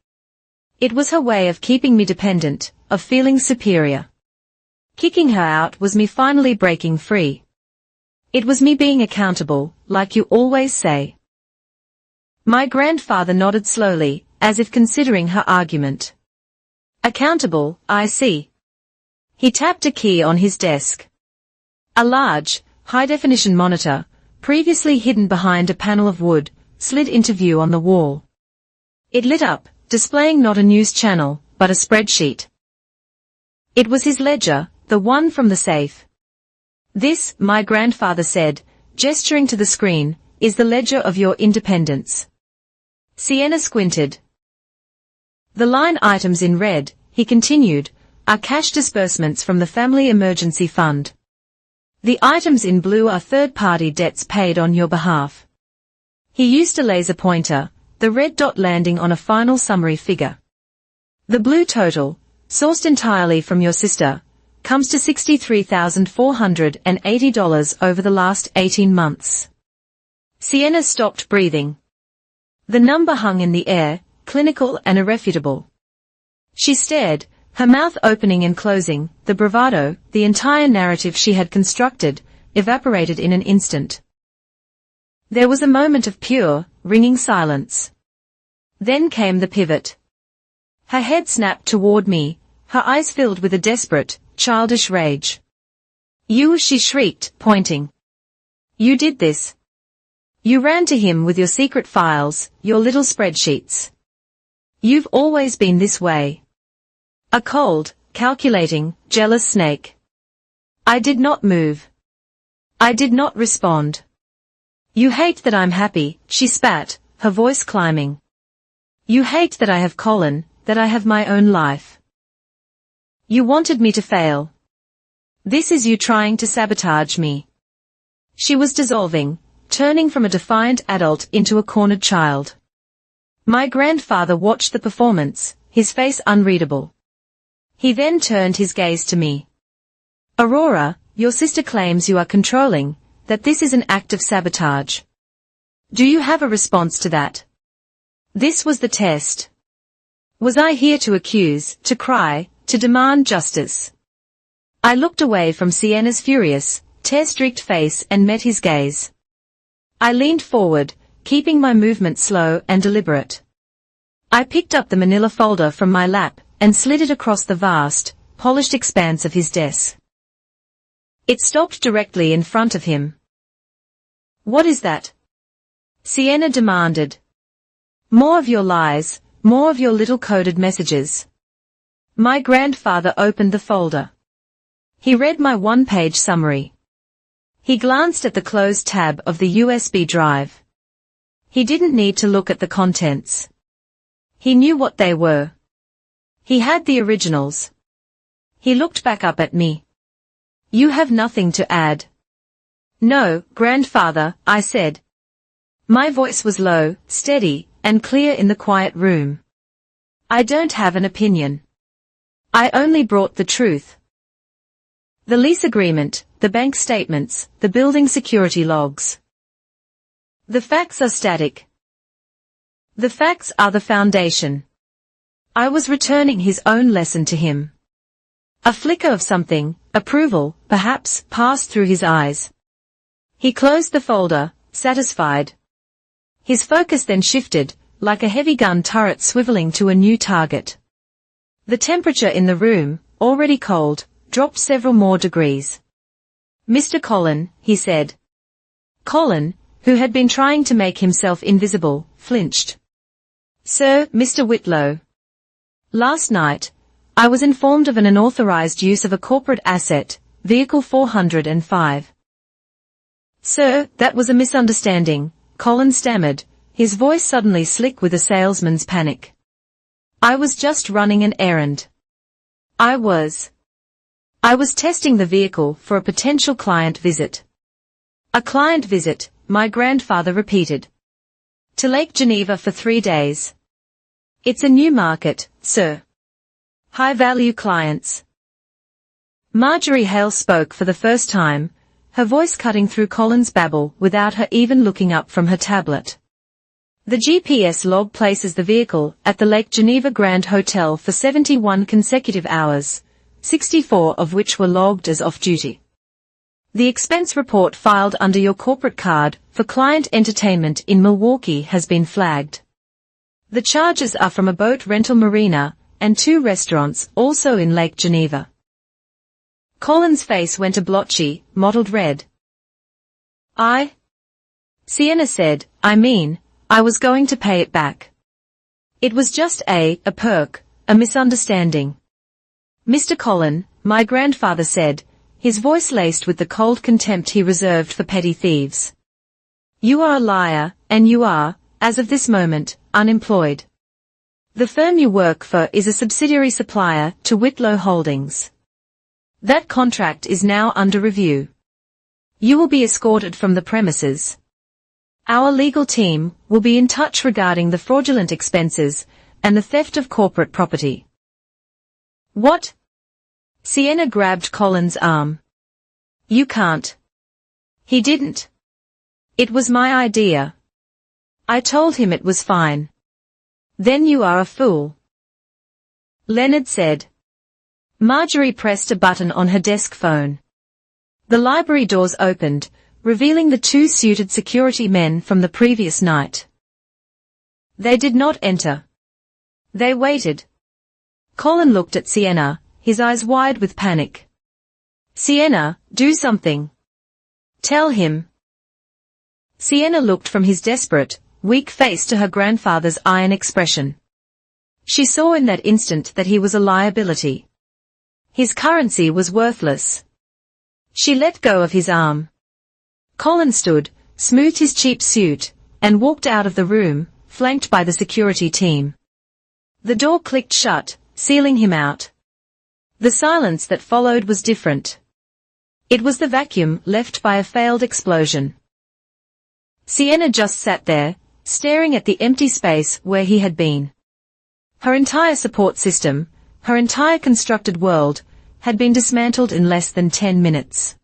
It was her way of keeping me dependent, of feeling superior. Kicking her out was me finally breaking free. It was me being accountable, like you always say. My grandfather nodded slowly, as if considering her argument. Accountable, I see. He tapped a key on his desk. A large, high-definition monitor, previously hidden behind a panel of wood, slid into view on the wall. It lit up, displaying not a news channel, but a spreadsheet. It was his ledger, the one from the safe. This, my grandfather said, gesturing to the screen, is the ledger of your independence. Sienna squinted. The line items in red, he continued, are cash disbursements from the Family Emergency Fund. The items in blue are third-party debts paid on your behalf. He used a laser pointer, the red dot landing on a final summary figure. The blue total, sourced entirely from your sister, comes to $63,480 over the last 18 months. Sienna stopped breathing. The number hung in the air, clinical and irrefutable. She stared, her mouth opening and closing, the bravado, the entire narrative she had constructed, evaporated in an instant. There was a moment of pure, ringing silence. Then came the pivot. Her head snapped toward me, her eyes filled with a desperate, childish rage. You, she shrieked, pointing. You did this. You ran to him with your secret files, your little spreadsheets. You've always been this way. A cold, calculating, jealous snake. I did not move. I did not respond. You hate that I'm happy, she spat, her voice climbing. You hate that I have Colin, that I have my own life. You wanted me to fail. This is you trying to sabotage me. She was dissolving, turning from a defiant adult into a cornered child. My grandfather watched the performance, his face unreadable. He then turned his gaze to me. Aurora, your sister claims you are controlling, that this is an act of sabotage. Do you have a response to that? This was the test. Was I here to accuse, to cry, to demand justice? I looked away from Sienna's furious, tear-streaked face and met his gaze. I leaned forward, keeping my movement slow and deliberate. I picked up the manila folder from my lap and slid it across the vast, polished expanse of his desk. It stopped directly in front of him. What is that? Sienna demanded. More of your lies, more of your little coded messages. My grandfather opened the folder. He read my one-page summary. He glanced at the closed tab of the USB drive. He didn't need to look at the contents. He knew what they were. He had the originals. He looked back up at me. You have nothing to add. No, grandfather, I said. My voice was low, steady, and clear in the quiet room. I don't have an opinion. I only brought the truth. The lease agreement, the bank statements, the building security logs. The facts are static. The facts are the foundation. I was returning his own lesson to him. A flicker of something, approval, perhaps, passed through his eyes. He closed the folder, satisfied. His focus then shifted, like a heavy gun turret swiveling to a new target. The temperature in the room, already cold, dropped several more degrees. Mr. Colin, he said. Colin, who had been trying to make himself invisible, flinched. Sir, Mr. Whitlow. Last night, I was informed of an unauthorized use of a corporate asset, Vehicle 405. Sir, that was a misunderstanding, Colin stammered, his voice suddenly slick with a salesman's panic. I was just running an errand. I was testing the vehicle for a potential client visit. A client visit, my grandfather repeated. To Lake Geneva for 3 days. It's a new market, sir. High-value clients. Marjorie Hale spoke for the first time, her voice cutting through Colin's babble without her even looking up from her tablet. The GPS log places the vehicle at the Lake Geneva Grand Hotel for 71 consecutive hours, 64 of which were logged as off-duty. The expense report filed under your corporate card for client entertainment in Milwaukee has been flagged. The charges are from a boat rental marina and 2 restaurants also in Lake Geneva. Colin's face went a blotchy, mottled red. Sienna said, I was going to pay it back. It was just a perk, a misunderstanding. Mr. Colin, my grandfather said, his voice laced with the cold contempt he reserved for petty thieves. You are a liar, and you are, as of this moment, unemployed. The firm you work for is a subsidiary supplier to Whitlow Holdings. That contract is now under review. You will be escorted from the premises. Our legal team will be in touch regarding the fraudulent expenses and the theft of corporate property. What? Sienna grabbed Colin's arm. You can't. He didn't. It was my idea. I told him it was fine. Then you are a fool. Leonard said. Marjorie pressed a button on her desk phone. The library doors opened, revealing the 2 suited security men from the previous night. They did not enter. They waited. Colin looked at Sienna, his eyes wide with panic. Sienna, do something. Tell him. Sienna looked from his desperate, weak face to her grandfather's iron expression. She saw in that instant that he was a liability. His currency was worthless. She let go of his arm. Colin stood, smoothed his cheap suit, and walked out of the room, flanked by the security team. The door clicked shut, sealing him out. The silence that followed was different. It was the vacuum left by a failed explosion. Sienna just sat there, staring at the empty space where he had been. Her entire support system, her entire constructed world, had been dismantled in less than 10 minutes.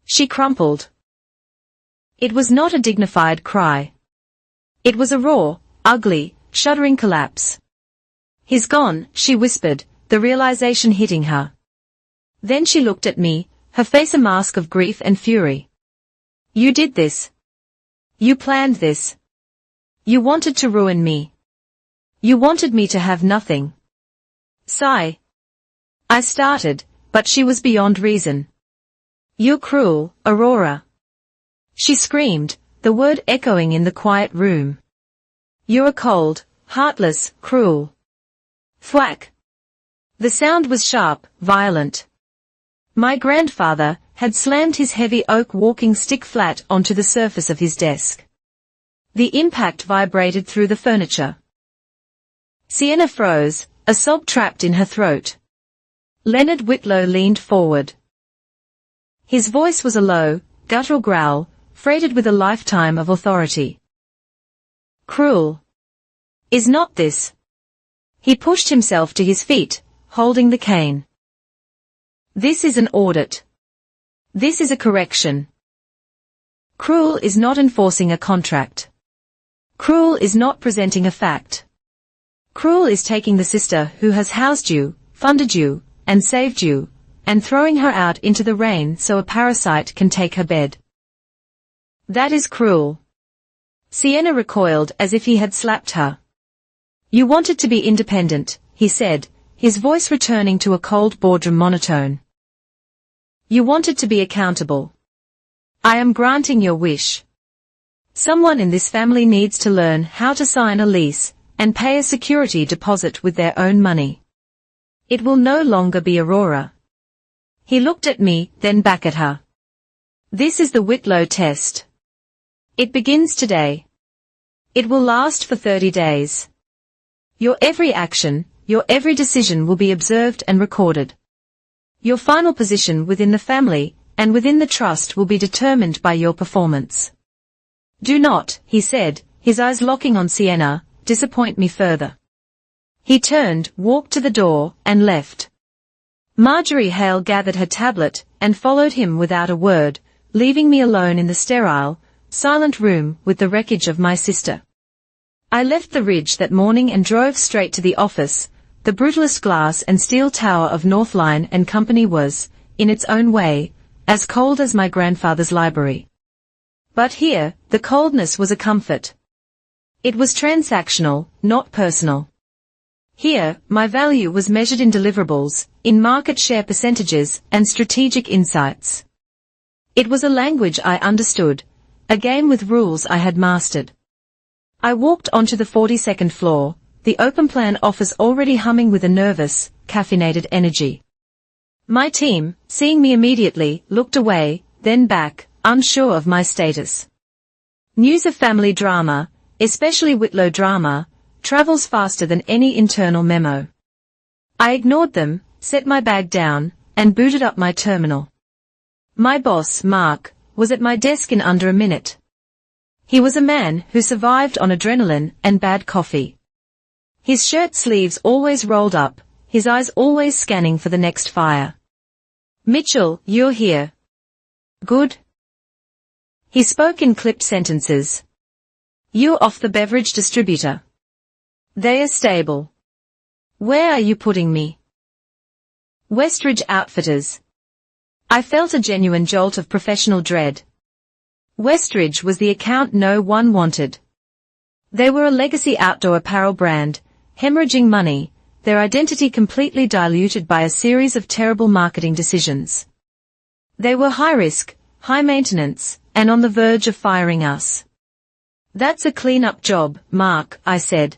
She crumpled. It was not a dignified cry. It was a raw, ugly, shuddering collapse. He's gone, she whispered, the realization hitting her. Then she looked at me, her face a mask of grief and fury. You did this. You planned this. You wanted to ruin me. You wanted me to have nothing. Sigh. I started, but she was beyond reason. You're cruel, Aurora. She screamed, the word echoing in the quiet room. You're cold, heartless, cruel. Thwack. The sound was sharp, violent. My grandfather had slammed his heavy oak walking stick flat onto the surface of his desk. The impact vibrated through the furniture. Sienna froze, a sob trapped in her throat. Leonard Whitlow leaned forward. His voice was a low, guttural growl, freighted with a lifetime of authority. Cruel. Is not this? He pushed himself to his feet, holding the cane. This is an audit. This is a correction. Cruel is not enforcing a contract. Cruel is not presenting a fact. Cruel is taking the sister who has housed you, funded you, and saved you, and throwing her out into the rain so a parasite can take her bed. That is cruel. Sienna recoiled as if he had slapped her. You wanted to be independent, he said, his voice returning to a cold boardroom monotone. You wanted to be accountable. I am granting your wish. Someone in this family needs to learn how to sign a lease and pay a security deposit with their own money. It will no longer be Aurora. He looked at me, then back at her. This is the Whitlow test. It begins today. It will last for 30 days. Your every action, your every decision will be observed and recorded. Your final position within the family and within the trust will be determined by your performance. Do not, he said, his eyes locking on Sienna, disappoint me further. He turned, walked to the door, and left. Marjorie Hale gathered her tablet, and followed him without a word, leaving me alone in the sterile, silent room with the wreckage of my sister. I left the Ridge that morning and drove straight to the office. The brutalist glass and steel tower of Northline and Company was, in its own way, as cold as my grandfather's library. But here, the coldness was a comfort. It was transactional, not personal. Here, my value was measured in deliverables, in market share percentages, and strategic insights. It was a language I understood, a game with rules I had mastered. I walked onto the 42nd floor, the open-plan office already humming with a nervous, caffeinated energy. My team, seeing me immediately, looked away, then back, unsure of my status. News of family drama, especially Whitlow drama, travels faster than any internal memo. I ignored them, set my bag down, and booted up my terminal. My boss, Mark, was at my desk in under a minute. He was a man who survived on adrenaline and bad coffee. His shirt sleeves always rolled up, his eyes always scanning for the next fire. "Mitchell, you're here. Good." He spoke in clipped sentences. "You're off the beverage distributor. They are stable. Where are you putting me?" "Westridge Outfitters." I felt a genuine jolt of professional dread. Westridge was the account no one wanted. They were a legacy outdoor apparel brand, hemorrhaging money, their identity completely diluted by a series of terrible marketing decisions. They were high risk, high maintenance, and on the verge of firing us. "That's a clean-up job, Mark," I said.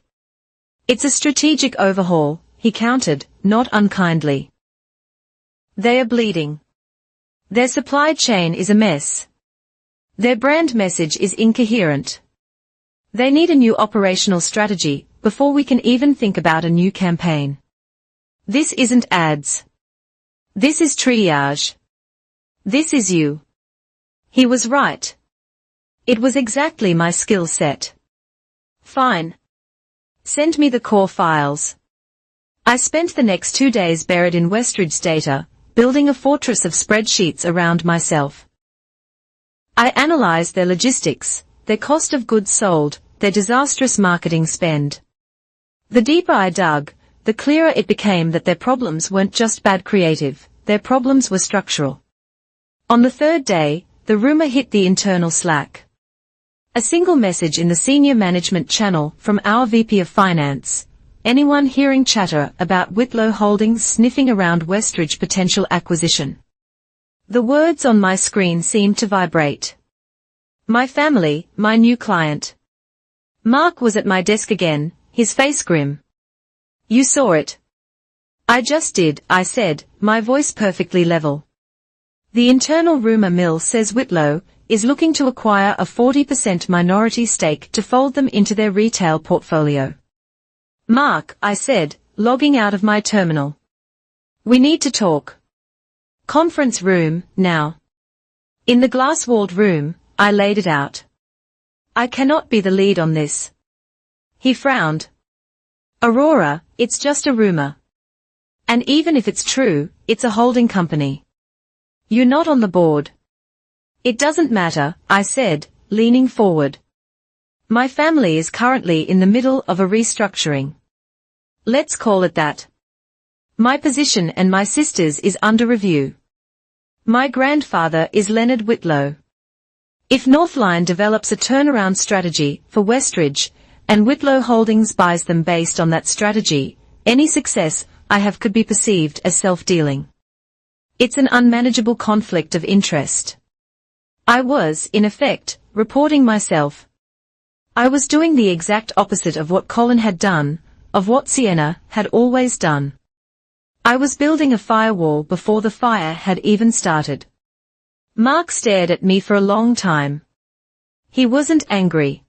"It's a strategic overhaul," he countered, not unkindly. "They are bleeding. Their supply chain is a mess. Their brand message is incoherent. They need a new operational strategy before we can even think about a new campaign. This isn't ads. This is triage. This is you." He was right. It was exactly my skill set. "Fine. Send me the core files." I spent the next 2 days buried in Westridge's data, building a fortress of spreadsheets around myself. I analyzed their logistics, their cost of goods sold, their disastrous marketing spend. The deeper I dug, the clearer it became that their problems weren't just bad creative, their problems were structural. On the third day, the rumor hit the internal Slack. A single message in the senior management channel from our VP of Finance. "Anyone hearing chatter about Whitlow Holdings sniffing around Westridge potential acquisition?" The words on my screen seemed to vibrate. My family, my new client. Mark was at my desk again, his face grim. "You saw it." "I just did," I said, my voice perfectly level. "The internal rumor mill says Whitlow is looking to acquire a 40% minority stake to fold them into their retail portfolio." "Mark," I said, logging out of my terminal. "We need to talk. Conference room, now." In the glass-walled room, I laid it out. "I cannot be the lead on this." He frowned. "Aurora, it's just a rumor. And even if it's true, it's a holding company. You're not on the board." "It doesn't matter," I said, leaning forward. "My family is currently in the middle of a restructuring. Let's call it that. My position and my sister's is under review. My grandfather is Leonard Whitlow. If Northline develops a turnaround strategy for Westridge, and Whitlow Holdings buys them based on that strategy, any success I have could be perceived as self-dealing. It's an unmanageable conflict of interest. I was, in effect, reporting myself. I was doing the exact opposite of what Colin had done, of what Sienna had always done. I was building a firewall before the fire had even started. Mark stared at me for a long time. He wasn't angry.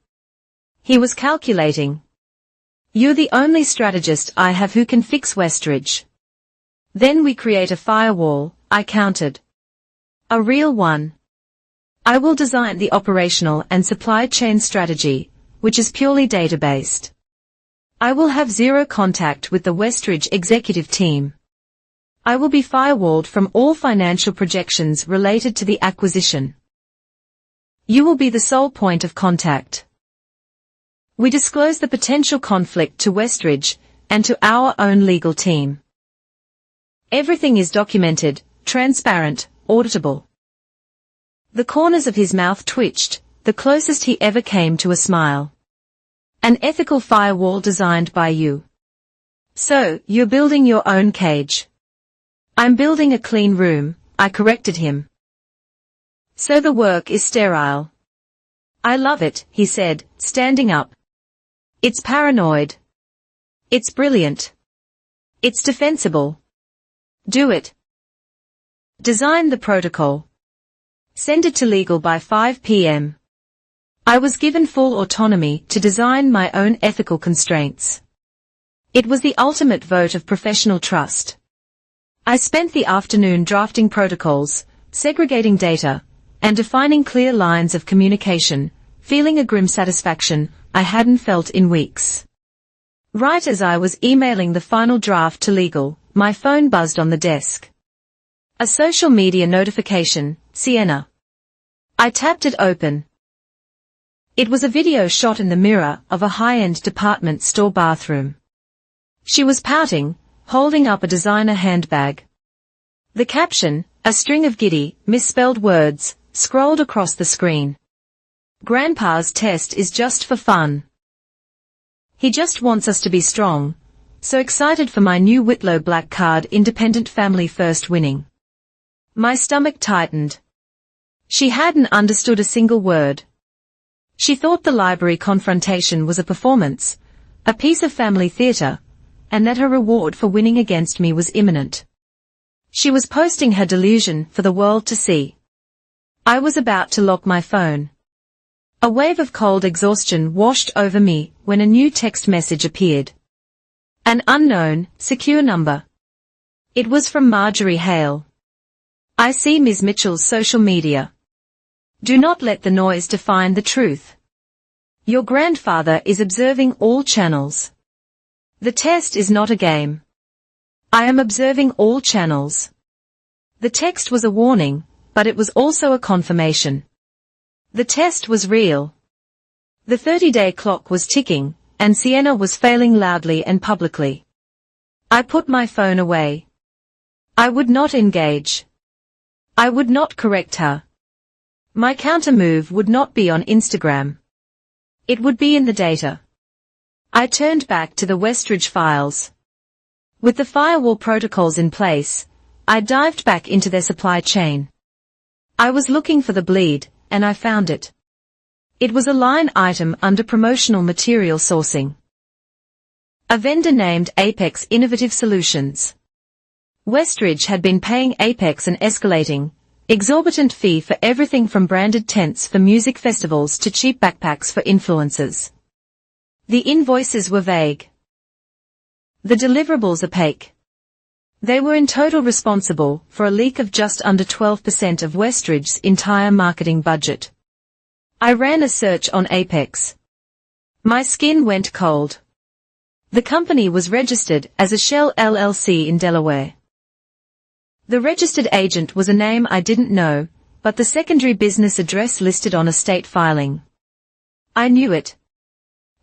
He was calculating. "You're the only strategist I have who can fix Westridge. Then we create a firewall," I countered. "A real one. I will design the operational and supply chain strategy, which is purely data-based. I will have zero contact with the Westridge executive team. I will be firewalled from all financial projections related to the acquisition. You will be the sole point of contact. We disclose the potential conflict to Westridge and to our own legal team. Everything is documented, transparent, auditable. The corners of his mouth twitched, the closest he ever came to a smile. An ethical firewall designed by you. So, you're building your own cage. I'm building a clean room, I corrected him. So the work is sterile. I love it, he said, standing up. It's paranoid. It's brilliant. It's defensible. Do it. Design the protocol. Send it to legal by 5 p.m. I was given full autonomy to design my own ethical constraints. It was the ultimate vote of professional trust. I spent the afternoon drafting protocols, segregating data, and defining clear lines of communication, feeling a grim satisfaction I hadn't felt in weeks. Right as I was emailing the final draft to legal, my phone buzzed on the desk. A social media notification, Sienna. I tapped it open. It was a video shot in the mirror of a high-end department store bathroom. She was pouting, holding up a designer handbag. The caption, a string of giddy, misspelled words, scrolled across the screen. Grandpa's test is just for fun. He just wants us to be strong. So excited for my new Whitlow Black Card Independent Family First winning. My stomach tightened. She hadn't understood a single word. She thought the library confrontation was a performance, a piece of family theater, and that her reward for winning against me was imminent. She was posting her delusion for the world to see. I was about to lock my phone. A wave of cold exhaustion washed over me when a new text message appeared. An unknown, secure number. It was from Marjorie Hale. I see Ms. Mitchell's social media. Do not let the noise define the truth. Your grandfather is observing all channels. The test is not a game. I am observing all channels. The text was a warning, but it was also a confirmation. The test was real. The 30-day clock was ticking, and Sienna was failing loudly and publicly. I put my phone away. I would not engage. I would not correct her. My countermove would not be on Instagram. It would be in the data. I turned back to the Westridge files. With the firewall protocols in place, I dived back into their supply chain. I was looking for the bleed, and I found it. It was a line item under promotional material sourcing. A vendor named Apex Innovative Solutions. Westridge had been paying Apex an escalating, exorbitant fee for everything from branded tents for music festivals to cheap backpacks for influencers. The invoices were vague. The deliverables opaque. They were in total responsible for a leak of just under 12% of Westridge's entire marketing budget. I ran a search on Apex. My skin went cold. The company was registered as a Shell LLC in Delaware. The registered agent was a name I didn't know, but the secondary business address listed on a state filing. I knew it.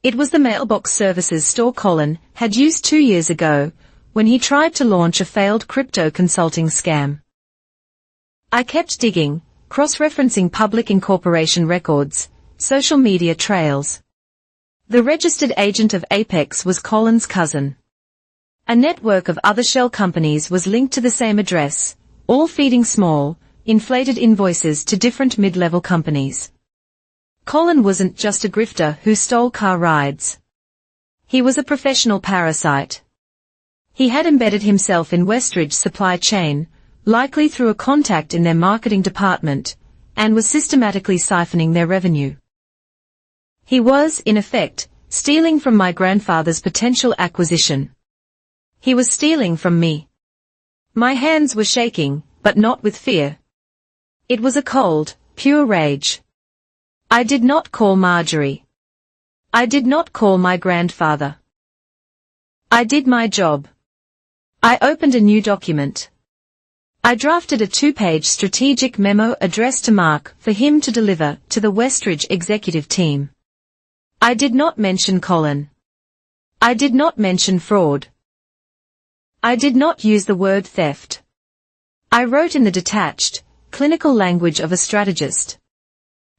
It was the mailbox services store Colin had used 2 years ago, when he tried to launch a failed crypto consulting scam. I kept digging, cross-referencing public incorporation records, social media trails. The registered agent of Apex was Colin's cousin. A network of other shell companies was linked to the same address, all feeding small, inflated invoices to different mid-level companies. Colin wasn't just a grifter who stole car rides. He was a professional parasite. He had embedded himself in Westridge's supply chain, likely through a contact in their marketing department, and was systematically siphoning their revenue. He was, in effect, stealing from my grandfather's potential acquisition. He was stealing from me. My hands were shaking, but not with fear. It was a cold, pure rage. I did not call Marjorie. I did not call my grandfather. I did my job. I opened a new document. I drafted a 2-page strategic memo addressed to Mark for him to deliver to the Westridge executive team. I did not mention Colin. I did not mention fraud. I did not use the word theft. I wrote in the detached, clinical language of a strategist.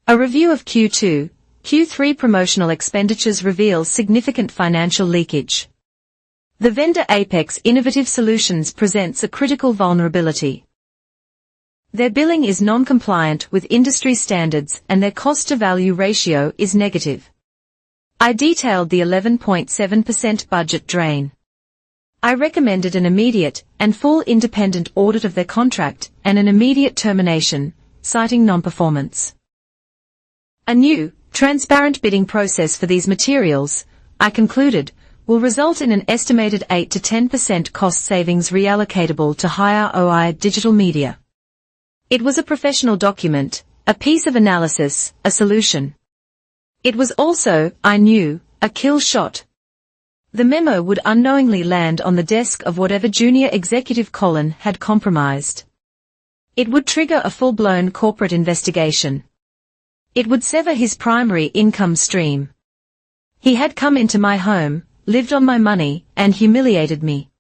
A review of Q2, Q3 promotional expenditures reveals significant financial leakage. The vendor Apex Innovative Solutions presents a critical vulnerability. Their billing is non-compliant with industry standards and their cost-to-value ratio is negative. I detailed the 11.7% budget drain. I recommended an immediate and full independent audit of their contract and an immediate termination, citing non-performance. A new, transparent bidding process for these materials, I concluded, will result in an estimated 8 to 10% cost savings reallocatable to higher ROI digital media. It was a professional document, a piece of analysis, a solution. It was also, I knew, a kill shot. The memo would unknowingly land on the desk of whatever junior executive Colin had compromised. It would trigger a full-blown corporate investigation. It would sever his primary income stream. He had come into my home, lived on my money, and humiliated me.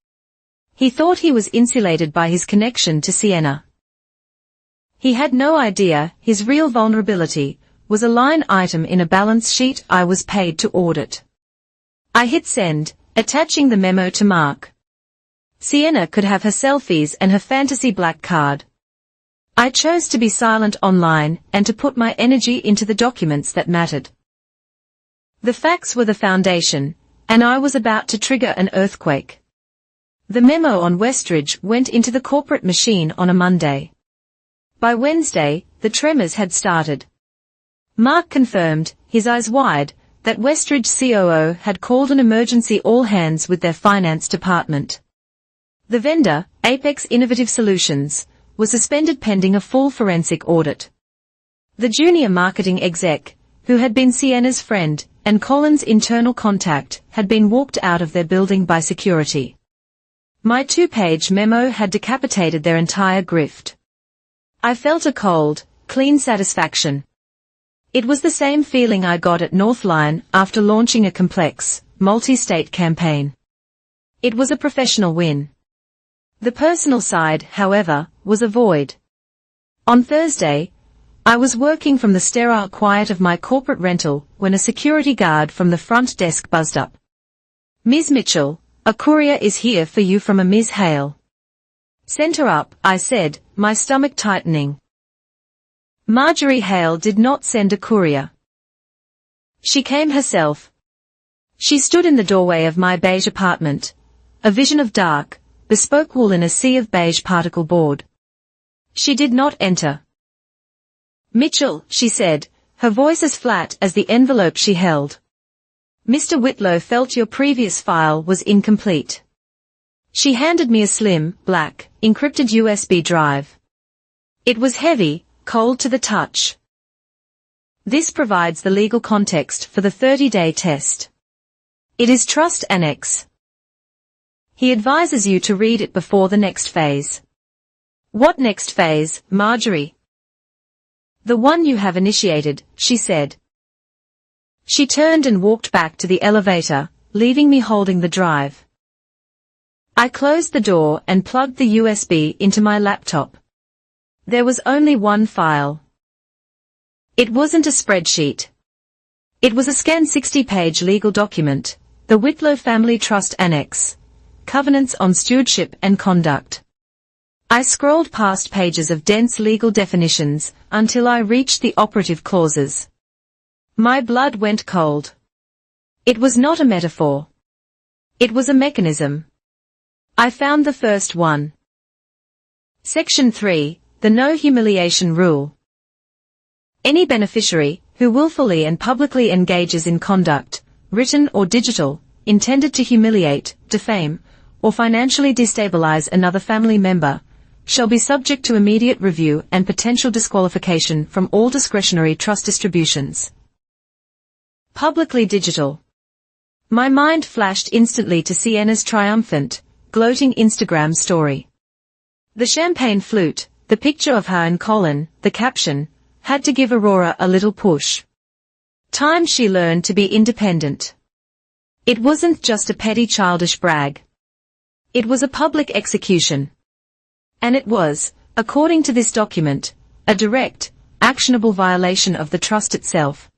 He thought he was insulated by his connection to Sienna. He had no idea his real vulnerability was a line item in a balance sheet I was paid to audit. I hit send, attaching the memo to Mark. Sienna could have her selfies and her fantasy black card. I chose to be silent online and to put my energy into the documents that mattered. The facts were the foundation, and I was about to trigger an earthquake. The memo on Westridge went into the corporate machine on a Monday. By Wednesday, the tremors had started. Mark confirmed, his eyes wide, that Westridge COO had called an emergency all-hands with their finance department. The vendor, Apex Innovative Solutions, was suspended pending a full forensic audit. The junior marketing exec, who had been Sienna's friend, and Colin's internal contact, had been walked out of their building by security. My 2-page memo had decapitated their entire grift. I felt a cold, clean satisfaction. It was the same feeling I got at Northline after launching a complex, multi-state campaign. It was a professional win. The personal side, however, was a void. On Thursday, I was working from the sterile quiet of my corporate rental when a security guard from the front desk buzzed up. "Ms. Mitchell, a courier is here for you from a Ms. Hale." "Send her up," I said, my stomach tightening. Marjorie Hale did not send a courier. She came herself. She stood in the doorway of my beige apartment, a vision of dark, bespoke wool in a sea of beige particle board. She did not enter. "Mitchell," she said, her voice as flat as the envelope she held. "Mr. Whitlow felt your previous file was incomplete." She handed me a slim, black, encrypted USB drive. It was heavy, cold to the touch. "This provides the legal context for the 30-day test. It is Trust Annex. He advises you to read it before the next phase." "What next phase, Marjorie?" "The one you have initiated," she said. She turned and walked back to the elevator, leaving me holding the drive. I closed the door and plugged the USB into my laptop. There was only one file. It wasn't a spreadsheet. It was a scanned 60-page legal document, the Whitlow Family Trust Annex, Covenants on Stewardship and Conduct. I scrolled past pages of dense legal definitions until I reached the operative clauses. My blood went cold. It was not a metaphor. It was a mechanism. I found the first one. Section 3, the No Humiliation Rule. Any beneficiary who willfully and publicly engages in conduct, written or digital, intended to humiliate, defame, or financially destabilize another family member, shall be subject to immediate review and potential disqualification from all discretionary trust distributions. Publicly digital. My mind flashed instantly to Sienna's triumphant, gloating Instagram story. The champagne flute, the picture of her and Colin, the caption, had to give Aurora a little push. Time she learned to be independent. It wasn't just a petty childish brag. It was a public execution. And it was, according to this document, a direct, actionable violation of the trust itself.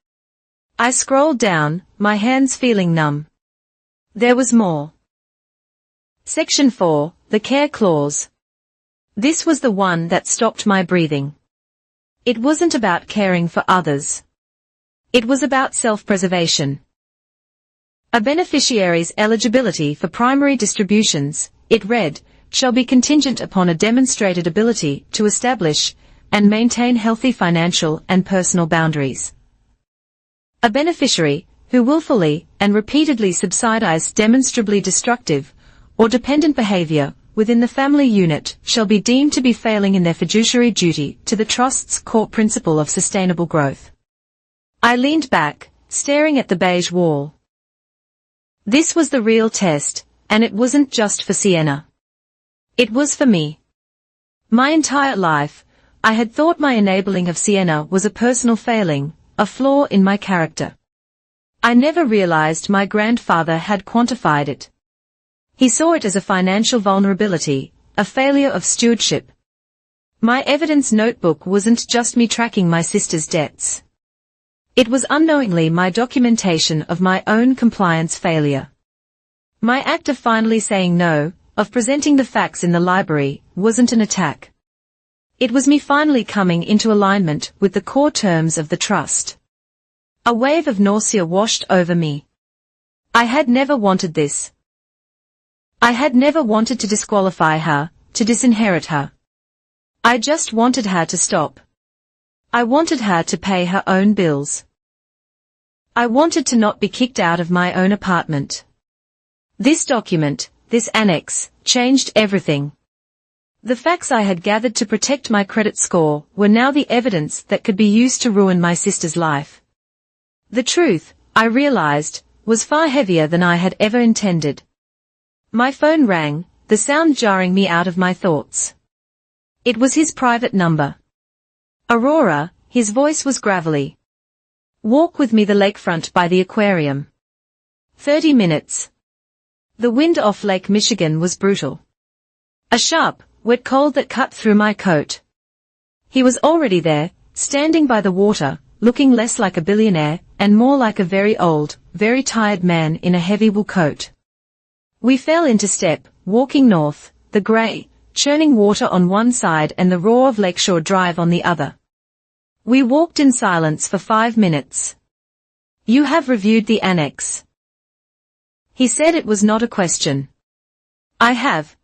I scrolled down, my hands feeling numb. There was more. Section 4, the care clause. This was the one that stopped my breathing. It wasn't about caring for others. It was about self-preservation. A beneficiary's eligibility for primary distributions, it read, shall be contingent upon a demonstrated ability to establish and maintain healthy financial and personal boundaries. A beneficiary, who willfully and repeatedly subsidize demonstrably destructive or dependent behavior within the family unit, shall be deemed to be failing in their fiduciary duty to the Trust's core principle of sustainable growth. I leaned back, staring at the beige wall. This was the real test, and it wasn't just for Sienna. It was for me. My entire life, I had thought my enabling of Sienna was a personal failing, a flaw in my character. I never realized my grandfather had quantified it. He saw it as a financial vulnerability, a failure of stewardship. My evidence notebook wasn't just me tracking my sister's debts. It was unknowingly my documentation of my own compliance failure. My act of finally saying no, of presenting the facts in the library, wasn't an attack. It was me finally coming into alignment with the core terms of the trust. A wave of nausea washed over me. I had never wanted this. I had never wanted to disqualify her, to disinherit her. I just wanted her to stop. I wanted her to pay her own bills. I wanted to not be kicked out of my own apartment. This document, this annex, changed everything. The facts I had gathered to protect my credit score were now the evidence that could be used to ruin my sister's life. The truth, I realized, was far heavier than I had ever intended. My phone rang, the sound jarring me out of my thoughts. It was his private number. Aurora, his voice was gravelly. Walk with me the lakefront by the aquarium. 30 minutes. The wind off Lake Michigan was brutal. A sharp, wet cold that cut through my coat. He was already there, standing by the water, looking less like a billionaire, and more like a very old, very tired man in a heavy wool coat. We fell into step, walking north, the grey, churning water on one side and the roar of Lakeshore Drive on the other. We walked in silence for 5 minutes. You have reviewed the annex. He said it was not a question. I have.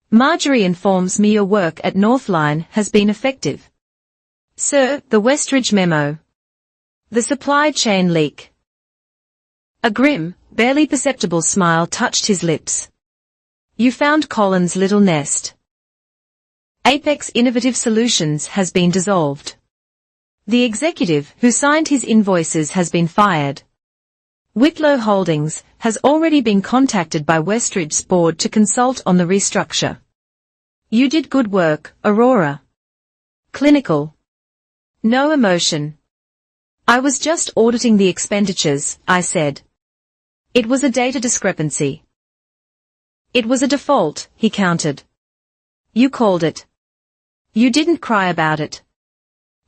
Marjorie informs me your work at Northline has been effective. Sir, the Westridge memo. The supply chain leak. A grim, barely perceptible smile touched his lips. You found Colin's little nest. Apex Innovative Solutions has been dissolved. The executive who signed his invoices has been fired. Whitlow Holdings has already been contacted by Westridge's board to consult on the restructure. You did good work, Aurora. Clinical. No emotion. I was just auditing the expenditures, I said. It was a data discrepancy. It was a default, he countered. You called it. You didn't cry about it.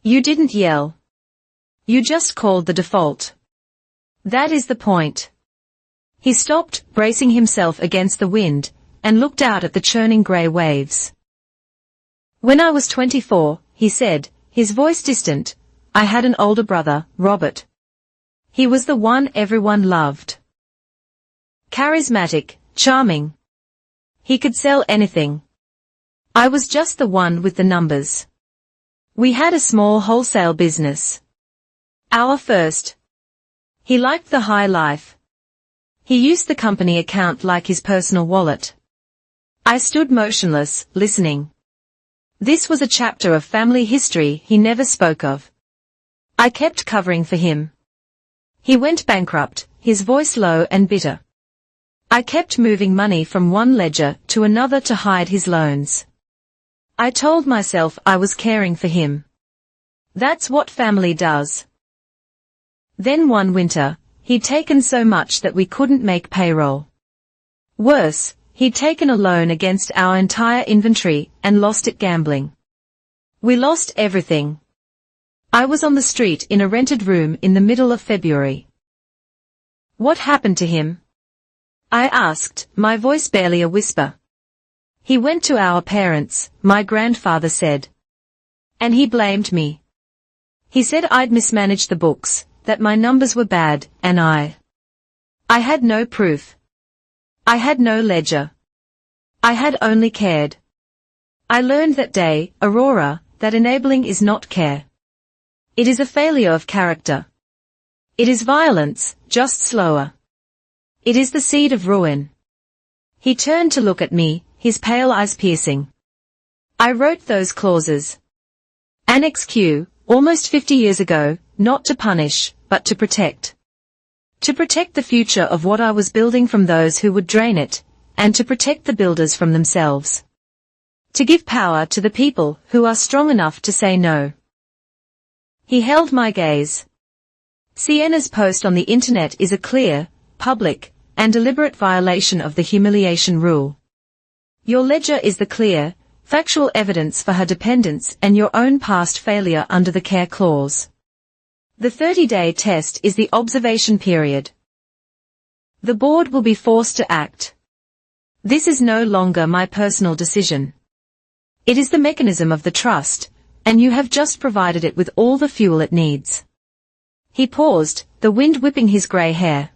You didn't yell. You just called the default. That is the point. He stopped, bracing himself against the wind, and looked out at the churning grey waves. When I was 24, he said, his voice distant, I had an older brother, Robert. He was the one everyone loved. Charismatic, charming. He could sell anything. I was just the one with the numbers. We had a small wholesale business. Our first. He liked the high life. He used the company account like his personal wallet. I stood motionless, listening. This was a chapter of family history he never spoke of. I kept covering for him. He went bankrupt, his voice low and bitter. I kept moving money from one ledger to another to hide his loans. I told myself I was caring for him. That's what family does. Then one winter, he'd taken so much that we couldn't make payroll. Worse, he'd taken a loan against our entire inventory and lost it gambling. We lost everything. I was on the street in a rented room in the middle of February. What happened to him? I asked, my voice barely a whisper. He went to our parents, my grandfather said. And he blamed me. He said I'd mismanaged the books, that my numbers were bad, and I had no proof. I had no ledger. I had only cared. I learned that day, Aurora, that enabling is not care. It is a failure of character. It is violence, just slower. It is the seed of ruin. He turned to look at me, his pale eyes piercing. I wrote those clauses. Annex Q, almost 50 years ago, not to punish, but to protect. To protect the future of what I was building from those who would drain it, and to protect the builders from themselves. To give power to the people who are strong enough to say no. He held my gaze. Sienna's post on the internet is a clear, public, and deliberate violation of the humiliation rule. Your ledger is the clear, factual evidence for her dependence and your own past failure under the care clause. The 30-day test is the observation period. The board will be forced to act. This is no longer my personal decision. It is the mechanism of the trust, and you have just provided it with all the fuel it needs. He paused, the wind whipping his grey hair.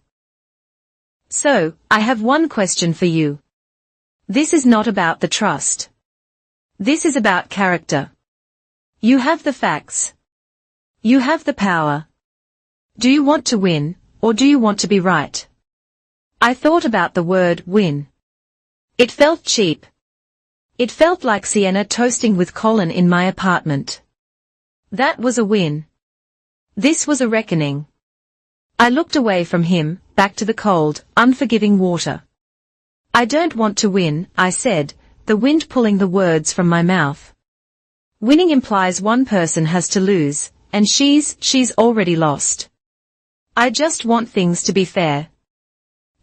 So, I have one question for you. This is not about the trust. This is about character. You have the facts. You have the power. Do you want to win, or do you want to be right? I thought about the word win. It felt cheap. It felt like Sienna toasting with Colin in my apartment. That was a win. This was a reckoning. I looked away from him, back to the cold, unforgiving water. I don't want to win, I said, the wind pulling the words from my mouth. Winning implies one person has to lose, and she's already lost. I just want things to be fair.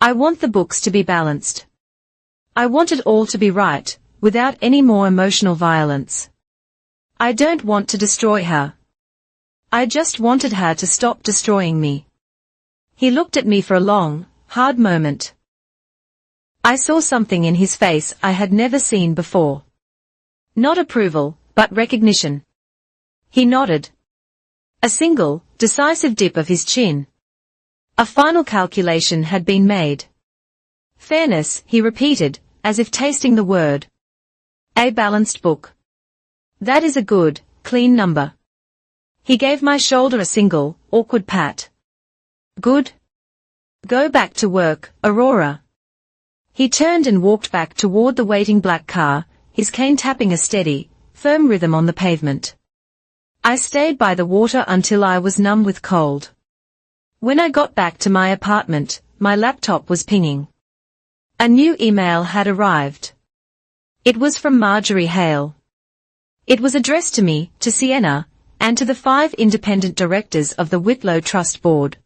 I want the books to be balanced. I want it all to be right, without any more emotional violence. I don't want to destroy her. I just wanted her to stop destroying me. He looked at me for a long, hard moment. I saw something in his face I had never seen before. Not approval, but recognition. He nodded. A single, decisive dip of his chin. A final calculation had been made. Fairness, he repeated, as if tasting the word. A balanced book. That is a good, clean number. He gave my shoulder a single, awkward pat. Good. Go back to work, Aurora. He turned and walked back toward the waiting black car, his cane tapping a steady, firm rhythm on the pavement. I stayed by the water until I was numb with cold. When I got back to my apartment, my laptop was pinging. A new email had arrived. It was from Marjorie Hale. It was addressed to me, to Sienna, and to the 5 independent directors of the Whitlow Trust Board.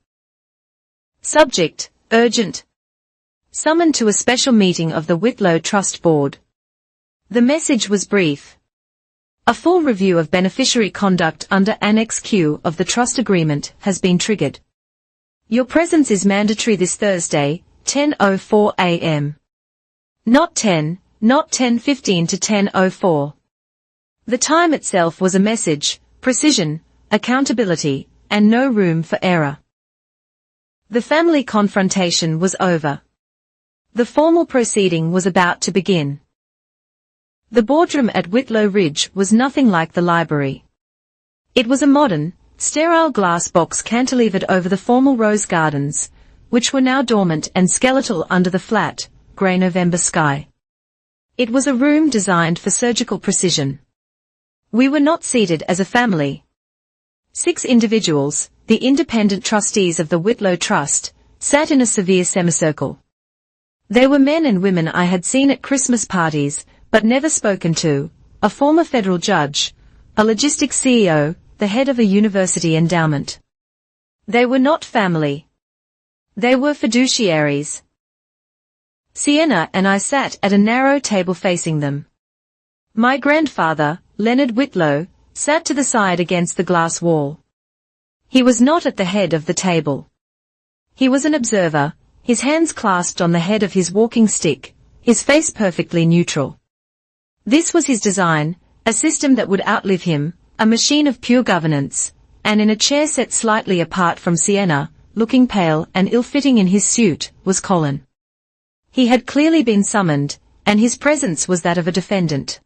Subject, urgent. Summoned to a special meeting of the Whitlow Trust Board. The message was brief. A full review of beneficiary conduct under Annex Q of the Trust Agreement has been triggered. Your presence is mandatory this Thursday, 10:04 a.m. Not 10:15 to 10:04. The time itself was a message, precision, accountability, and no room for error. The family confrontation was over. The formal proceeding was about to begin. The boardroom at Whitlow Ridge was nothing like the library. It was a modern, sterile glass box cantilevered over the formal rose gardens, which were now dormant and skeletal under the flat, grey November sky. It was a room designed for surgical precision. We were not seated as a family. 6 individuals, the independent trustees of the Whitlow Trust, sat in a severe semicircle. They were men and women I had seen at Christmas parties, but never spoken to, a former federal judge, a logistics CEO, the head of a university endowment. They were not family. They were fiduciaries. Sienna and I sat at a narrow table facing them. My grandfather, Leonard Whitlow, sat to the side against the glass wall. He was not at the head of the table. He was an observer, his hands clasped on the head of his walking stick, his face perfectly neutral. This was his design, a system that would outlive him, a machine of pure governance, and in a chair set slightly apart from Sienna, looking pale and ill-fitting in his suit, was Colin. He had clearly been summoned, and his presence was that of a defendant.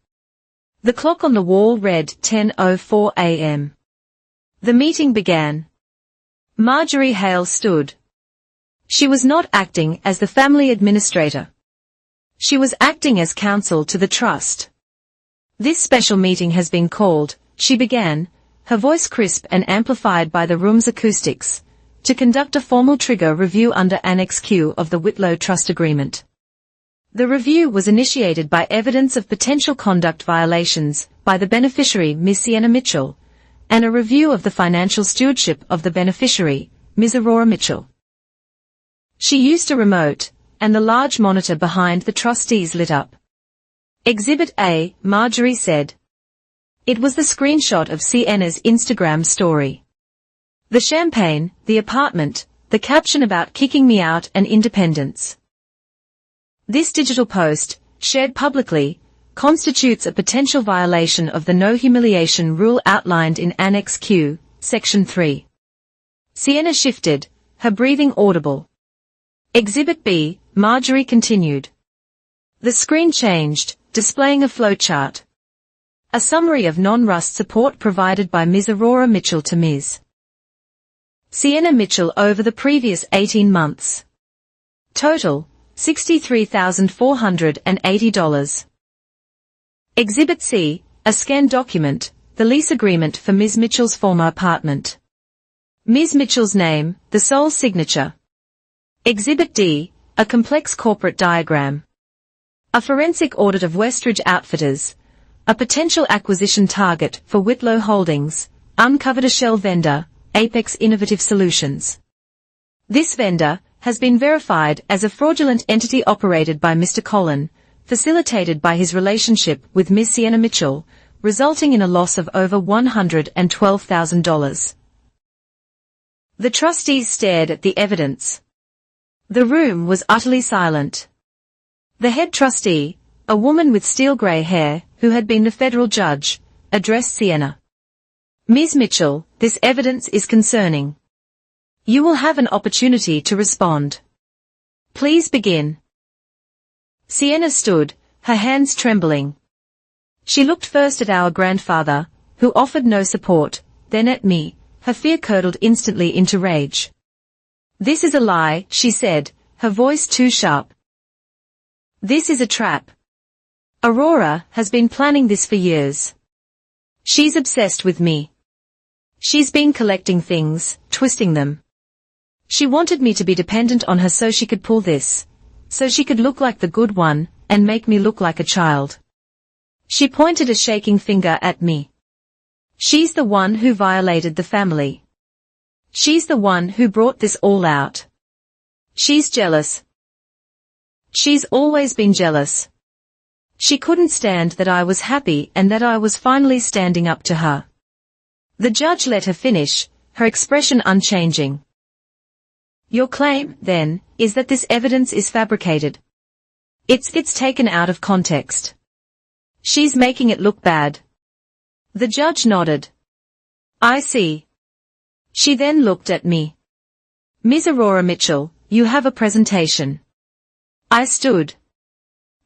The clock on the wall read 10:04 a.m. The meeting began. Marjorie Hale stood. She was not acting as the family administrator. She was acting as counsel to the trust. This special meeting has been called, she began, her voice crisp and amplified by the room's acoustics, to conduct a formal trigger review under Annex Q of the Whitlow Trust Agreement. The review was initiated by evidence of potential conduct violations by the beneficiary, Ms. Sienna Mitchell, and a review of the financial stewardship of the beneficiary, Ms. Aurora Mitchell. She used a remote, and the large monitor behind the trustees lit up. Exhibit A, Marjorie said. It was the screenshot of Sienna's Instagram story. The champagne, the apartment, the caption about kicking me out and independence. This digital post, shared publicly, constitutes a potential violation of the no humiliation rule outlined in Annex Q, Section 3. Sienna shifted, her breathing audible. Exhibit B, Marjorie continued. The screen changed, displaying a flowchart. A summary of non-rust support provided by Ms. Aurora Mitchell to Ms. Sienna Mitchell over the previous 18 months. Total, $63,480. Exhibit C, a scanned document, the lease agreement for Ms. Mitchell's former apartment. Ms. Mitchell's name, the sole signature. Exhibit D, a complex corporate diagram. A forensic audit of Westridge Outfitters, a potential acquisition target for Whitlow Holdings, uncovered a shell vendor, Apex Innovative Solutions. This vendor has been verified as a fraudulent entity operated by Mr. Colin, facilitated by his relationship with Ms. Sienna Mitchell, resulting in a loss of over $112,000. The trustees stared at the evidence. The room was utterly silent. The head trustee, a woman with steel-grey hair, who had been the federal judge, addressed Sienna. Ms. Mitchell, this evidence is concerning. You will have an opportunity to respond. Please begin. Sienna stood, her hands trembling. She looked first at our grandfather, who offered no support, then at me, her fear curdled instantly into rage. This is a lie, she said, her voice too sharp. This is a trap. Aurora has been planning this for years. She's obsessed with me. She's been collecting things, twisting them. She wanted me to be dependent on her so she could pull this, so she could look like the good one, and make me look like a child. She pointed a shaking finger at me. She's the one who violated the family. She's the one who brought this all out. She's jealous. She's always been jealous. She couldn't stand that I was happy and that I was finally standing up to her. The judge let her finish, her expression unchanging. Your claim, then, is that this evidence is fabricated. It's taken out of context. She's making it look bad. The judge nodded. I see. She then looked at me. Ms. Aurora Mitchell, you have a presentation. I stood.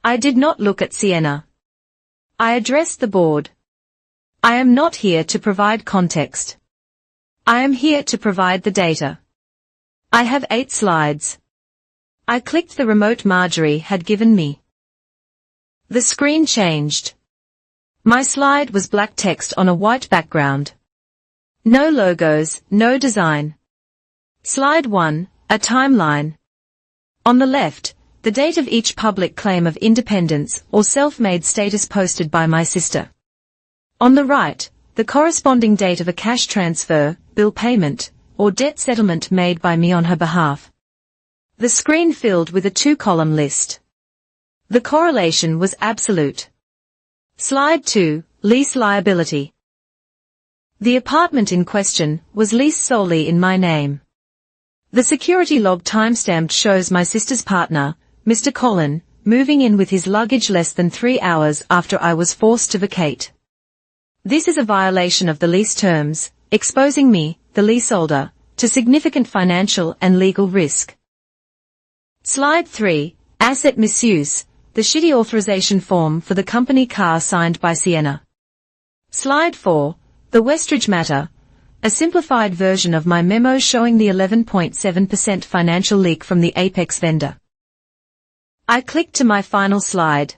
I did not look at Sienna. I addressed the board. I am not here to provide context. I am here to provide the data. I have 8 slides. I clicked the remote Marjorie had given me. The screen changed. My slide was black text on a white background. No logos, no design. Slide 1, a timeline. On the left, the date of each public claim of independence or self-made status posted by my sister. On the right, the corresponding date of a cash transfer, bill payment, or debt settlement made by me on her behalf. The screen filled with a 2-column list. The correlation was absolute. Slide 2, lease liability. The apartment in question was leased solely in my name. The security log timestamped shows my sister's partner, Mr. Colin, moving in with his luggage less than 3 hours after I was forced to vacate. This is a violation of the lease terms, exposing me, the leaseholder, to significant financial and legal risk. Slide 3, asset misuse, the shitty authorization form for the company car signed by Sienna. Slide 4, the Westridge matter, a simplified version of my memo showing the 11.7% financial leak from the Apex vendor. I clicked to my final slide.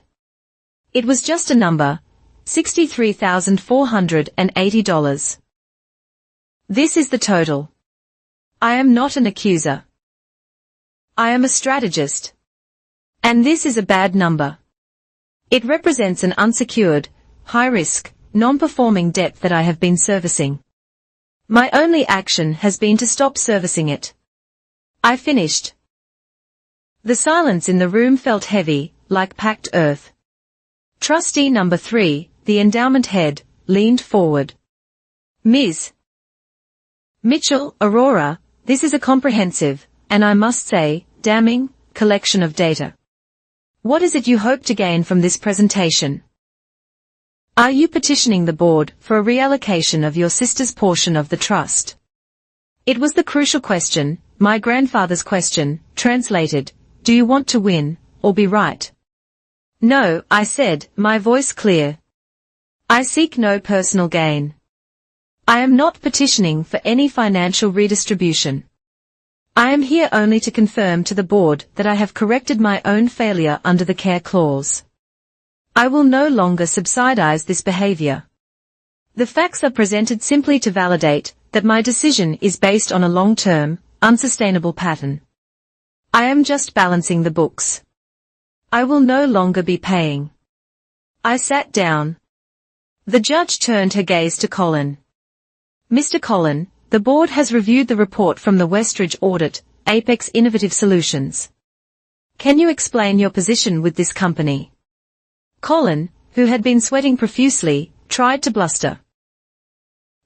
It was just a number, $63,480. This is the total. I am not an accuser. I am a strategist. And this is a bad number. It represents an unsecured, high-risk, non-performing debt that I have been servicing. My only action has been to stop servicing it. I finished. The silence in the room felt heavy, like packed earth. Trustee number 3, the endowment head, leaned forward. Ms. Mitchell, Aurora, this is a comprehensive, and I must say, damning, collection of data. What is it you hope to gain from this presentation? Are you petitioning the board for a reallocation of your sister's portion of the trust? It was the crucial question, my grandfather's question, translated, do you want to win, or be right? No, I said, my voice clear. I seek no personal gain. I am not petitioning for any financial redistribution. I am here only to confirm to the board that I have corrected my own failure under the care clause. I will no longer subsidize this behavior. The facts are presented simply to validate that my decision is based on a long-term, unsustainable pattern. I am just balancing the books. I will no longer be paying. I sat down. The judge turned her gaze to Colin. Mr. Colin, the board has reviewed the report from the Westridge audit, Apex Innovative Solutions. Can you explain your position with this company? Colin, who had been sweating profusely, tried to bluster.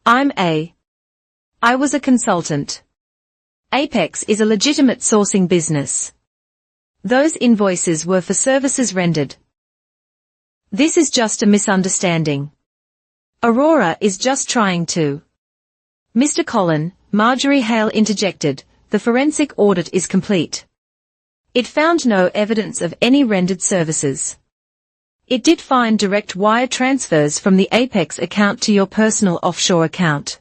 I was a consultant. Apex is a legitimate sourcing business. Those invoices were for services rendered. This is just a misunderstanding. Aurora is just trying to. Mr. Colin, Marjorie Hale interjected, the forensic audit is complete. It found no evidence of any rendered services. It did find direct wire transfers from the Apex account to your personal offshore account.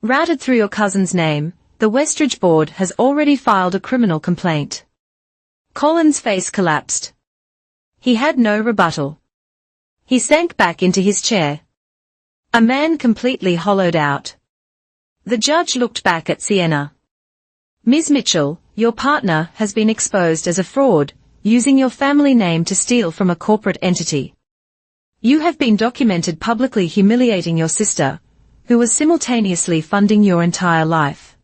Routed through your cousin's name, the Westridge board has already filed a criminal complaint. Colin's face collapsed. He had no rebuttal. He sank back into his chair. A man completely hollowed out. The judge looked back at Sienna. Ms. Mitchell, your partner has been exposed as a fraud, using your family name to steal from a corporate entity. You have been documented publicly humiliating your sister, who was simultaneously funding your entire life.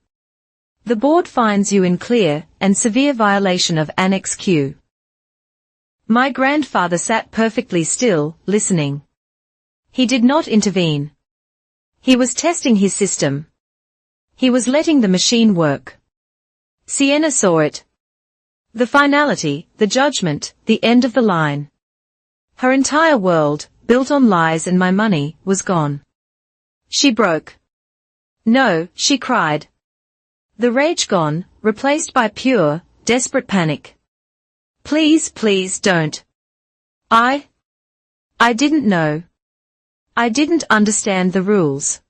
The board finds you in clear and severe violation of Annex Q. My grandfather sat perfectly still, listening. He did not intervene. He was testing his system. He was letting the machine work. Sienna saw it. The finality, the judgment, the end of the line. Her entire world, built on lies and my money, was gone. She broke. No, she cried. The rage gone, replaced by pure, desperate panic. Please, please don't. I didn't know. I didn't understand the rules.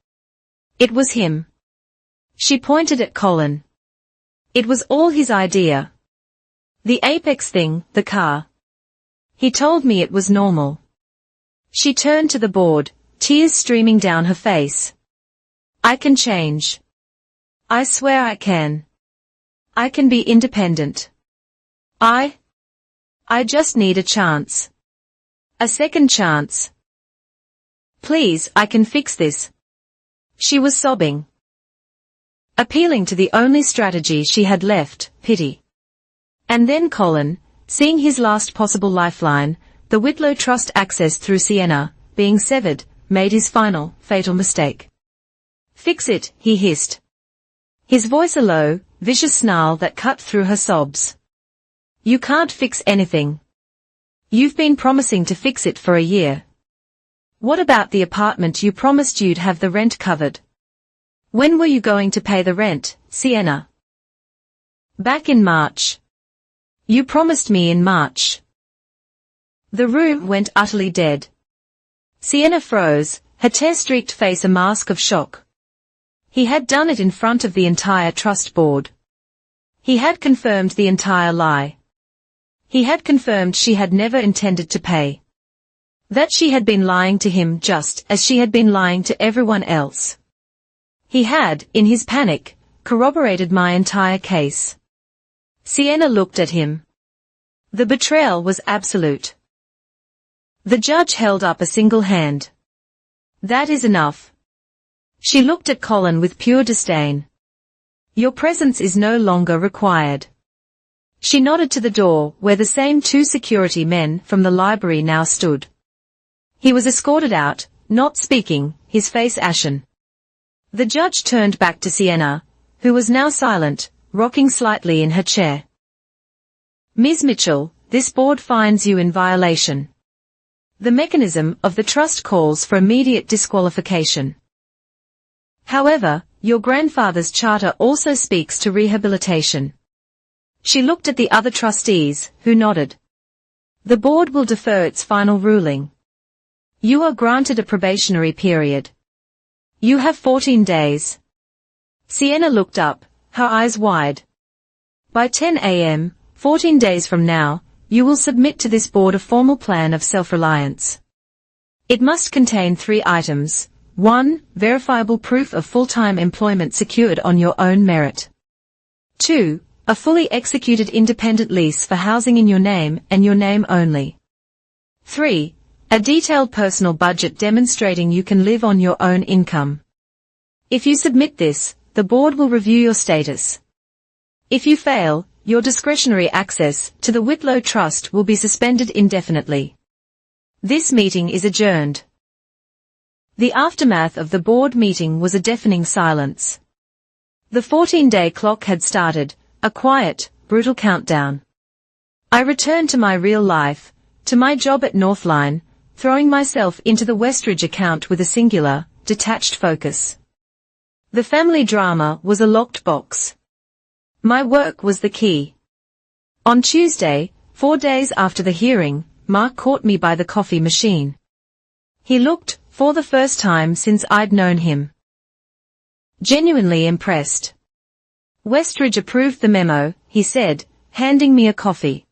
It was him. She pointed at Colin. It was all his idea. The Apex thing, the car. He told me it was normal. She turned to the board, tears streaming down her face. I can change. I swear I can. I can be independent. I just need a chance. A second chance. Please, I can fix this. She was sobbing, appealing to the only strategy she had left, pity. And then Colin, seeing his last possible lifeline, the Whitlow Trust access through Sienna, being severed, made his final, fatal mistake. Fix it, he hissed. His voice a low, vicious snarl that cut through her sobs. You can't fix anything. You've been promising to fix it for a year. What about the apartment you promised you'd have the rent covered? When were you going to pay the rent, Sienna? Back in March. You promised me in March. The room went utterly dead. Sienna froze, her tear-streaked face a mask of shock. He had done it in front of the entire trust board. He had confirmed the entire lie. He had confirmed she had never intended to pay. That she had been lying to him just as she had been lying to everyone else. He had, in his panic, corroborated my entire case. Sienna looked at him. The betrayal was absolute. The judge held up a single hand. That is enough. She looked at Colin with pure disdain. Your presence is no longer required. She nodded to the door where the same two security men from the library now stood. He was escorted out, not speaking, his face ashen. The judge turned back to Sienna, who was now silent, rocking slightly in her chair. Ms. Mitchell, this board finds you in violation. The mechanism of the trust calls for immediate disqualification. However, your grandfather's charter also speaks to rehabilitation. She looked at the other trustees, who nodded. The board will defer its final ruling. You are granted a probationary period. You have 14 days. Sienna looked up, her eyes wide. By 10 a.m., 14 days from now, you will submit to this board a formal plan of self-reliance. It must contain 3 items. 1. Verifiable proof of full-time employment secured on your own merit. 2. A fully executed independent lease for housing in your name and your name only. 3. A detailed personal budget demonstrating you can live on your own income. If you submit this, the board will review your status. If you fail, your discretionary access to the Whitlow Trust will be suspended indefinitely. This meeting is adjourned. The aftermath of the board meeting was a deafening silence. The 14-day clock had started, a quiet, brutal countdown. I returned to my real life, to my job at Northline, throwing myself into the Westridge account with a singular, detached focus. The family drama was a locked box. My work was the key. On Tuesday, 4 days after the hearing, Mark caught me by the coffee machine. He looked, for the first time since I'd known him, genuinely impressed. Westridge approved the memo, he said, handing me a coffee.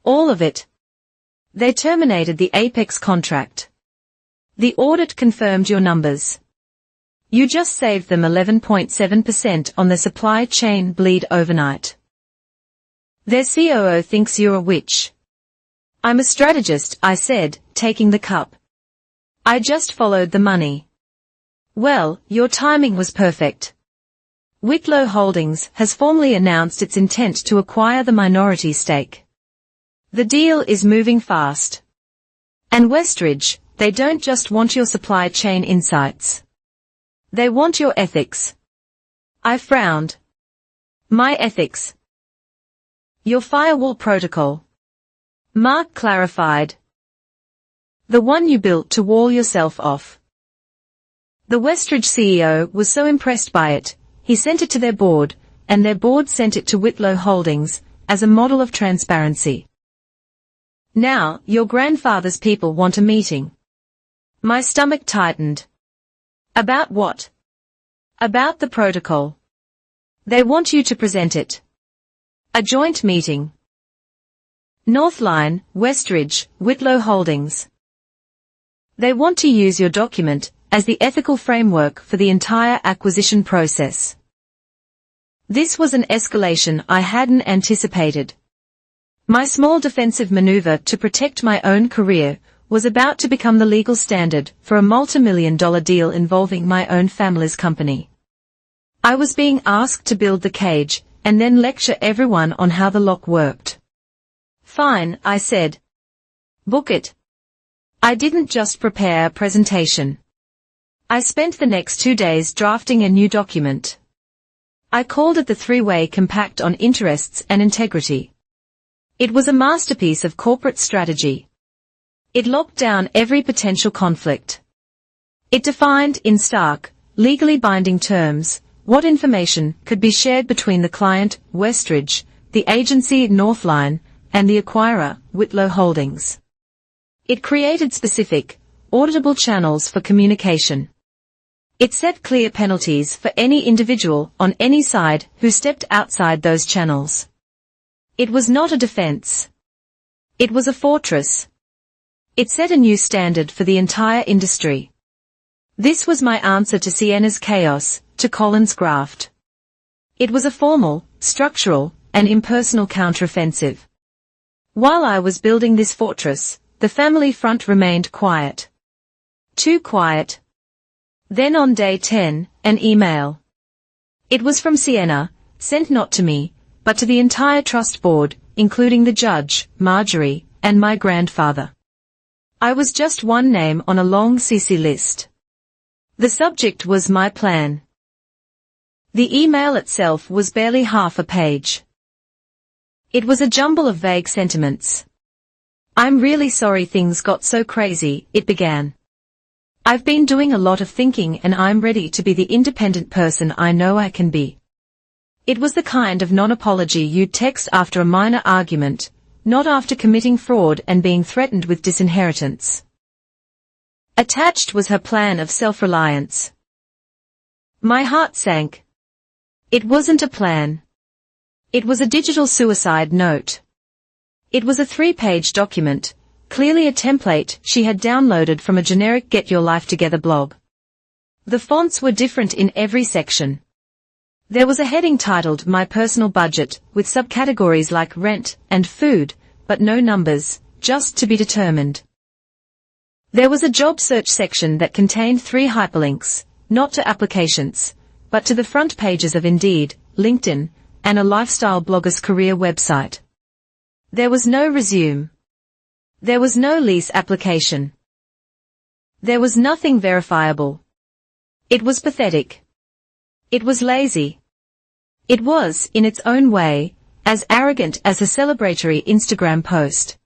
All of it. They terminated the Apex contract. The audit confirmed your numbers. You just saved them 11.7% on the supply chain bleed overnight. Their COO thinks you're a witch. I'm a strategist, I said, taking the cup. I just followed the money. Well, your timing was perfect. Whitlow Holdings has formally announced its intent to acquire the minority stake. The deal is moving fast. And Westridge, they don't just want your supply chain insights. They want your ethics. I frowned. My ethics. Your firewall protocol. Mark clarified. The one you built to wall yourself off. The Westridge CEO was so impressed by it, he sent it to their board, and their board sent it to Whitlow Holdings, as a model of transparency. Now, your grandfather's people want a meeting. My stomach tightened. About what? About the protocol. They want you to present it. A joint meeting. Northline, Westridge, Whitlow Holdings. They want to use your document, as the ethical framework for the entire acquisition process. This was an escalation I hadn't anticipated. My small defensive maneuver to protect my own career was about to become the legal standard for a multi-million-dollar deal involving my own family's company. I was being asked to build the cage and then lecture everyone on how the lock worked. Fine, I said. Book it. I didn't just prepare a presentation. I spent the next 2 days drafting a new document. I called it the Three-Way Compact on Interests and Integrity. It was a masterpiece of corporate strategy. It locked down every potential conflict. It defined, in stark, legally binding terms, what information could be shared between the client, Westridge, the agency, Northline, and the acquirer, Whitlow Holdings. It created specific, auditable channels for communication. It set clear penalties for any individual on any side who stepped outside those channels. It was not a defense. It was a fortress. It set a new standard for the entire industry. This was my answer to Sienna's chaos, to Colin's graft. It was a formal, structural, and impersonal counteroffensive. While I was building this fortress, the family front remained quiet. Too quiet. Then on day 10, an email. It was from Sienna, sent not to me, but to the entire trust board, including the judge, Marjorie, and my grandfather. I was just one name on a long CC list. The subject was my plan. The email itself was barely half a page. It was a jumble of vague sentiments. I'm really sorry things got so crazy, it began. I've been doing a lot of thinking and I'm ready to be the independent person I know I can be. It was the kind of non-apology you'd text after a minor argument, not after committing fraud and being threatened with disinheritance. Attached was her plan of self-reliance. My heart sank. It wasn't a plan. It was a digital suicide note. It was a 3-page document, clearly a template she had downloaded from a generic Get Your Life Together blog. The fonts were different in every section. There was a heading titled My Personal Budget, with subcategories like rent and food, but no numbers, just to be determined. There was a job search section that contained 3 hyperlinks, not to applications, but to the front pages of Indeed, LinkedIn, and a lifestyle blogger's career website. There was no resume. There was no lease application. There was nothing verifiable. It was pathetic. It was lazy. It was, in its own way, as arrogant as a celebratory Instagram post.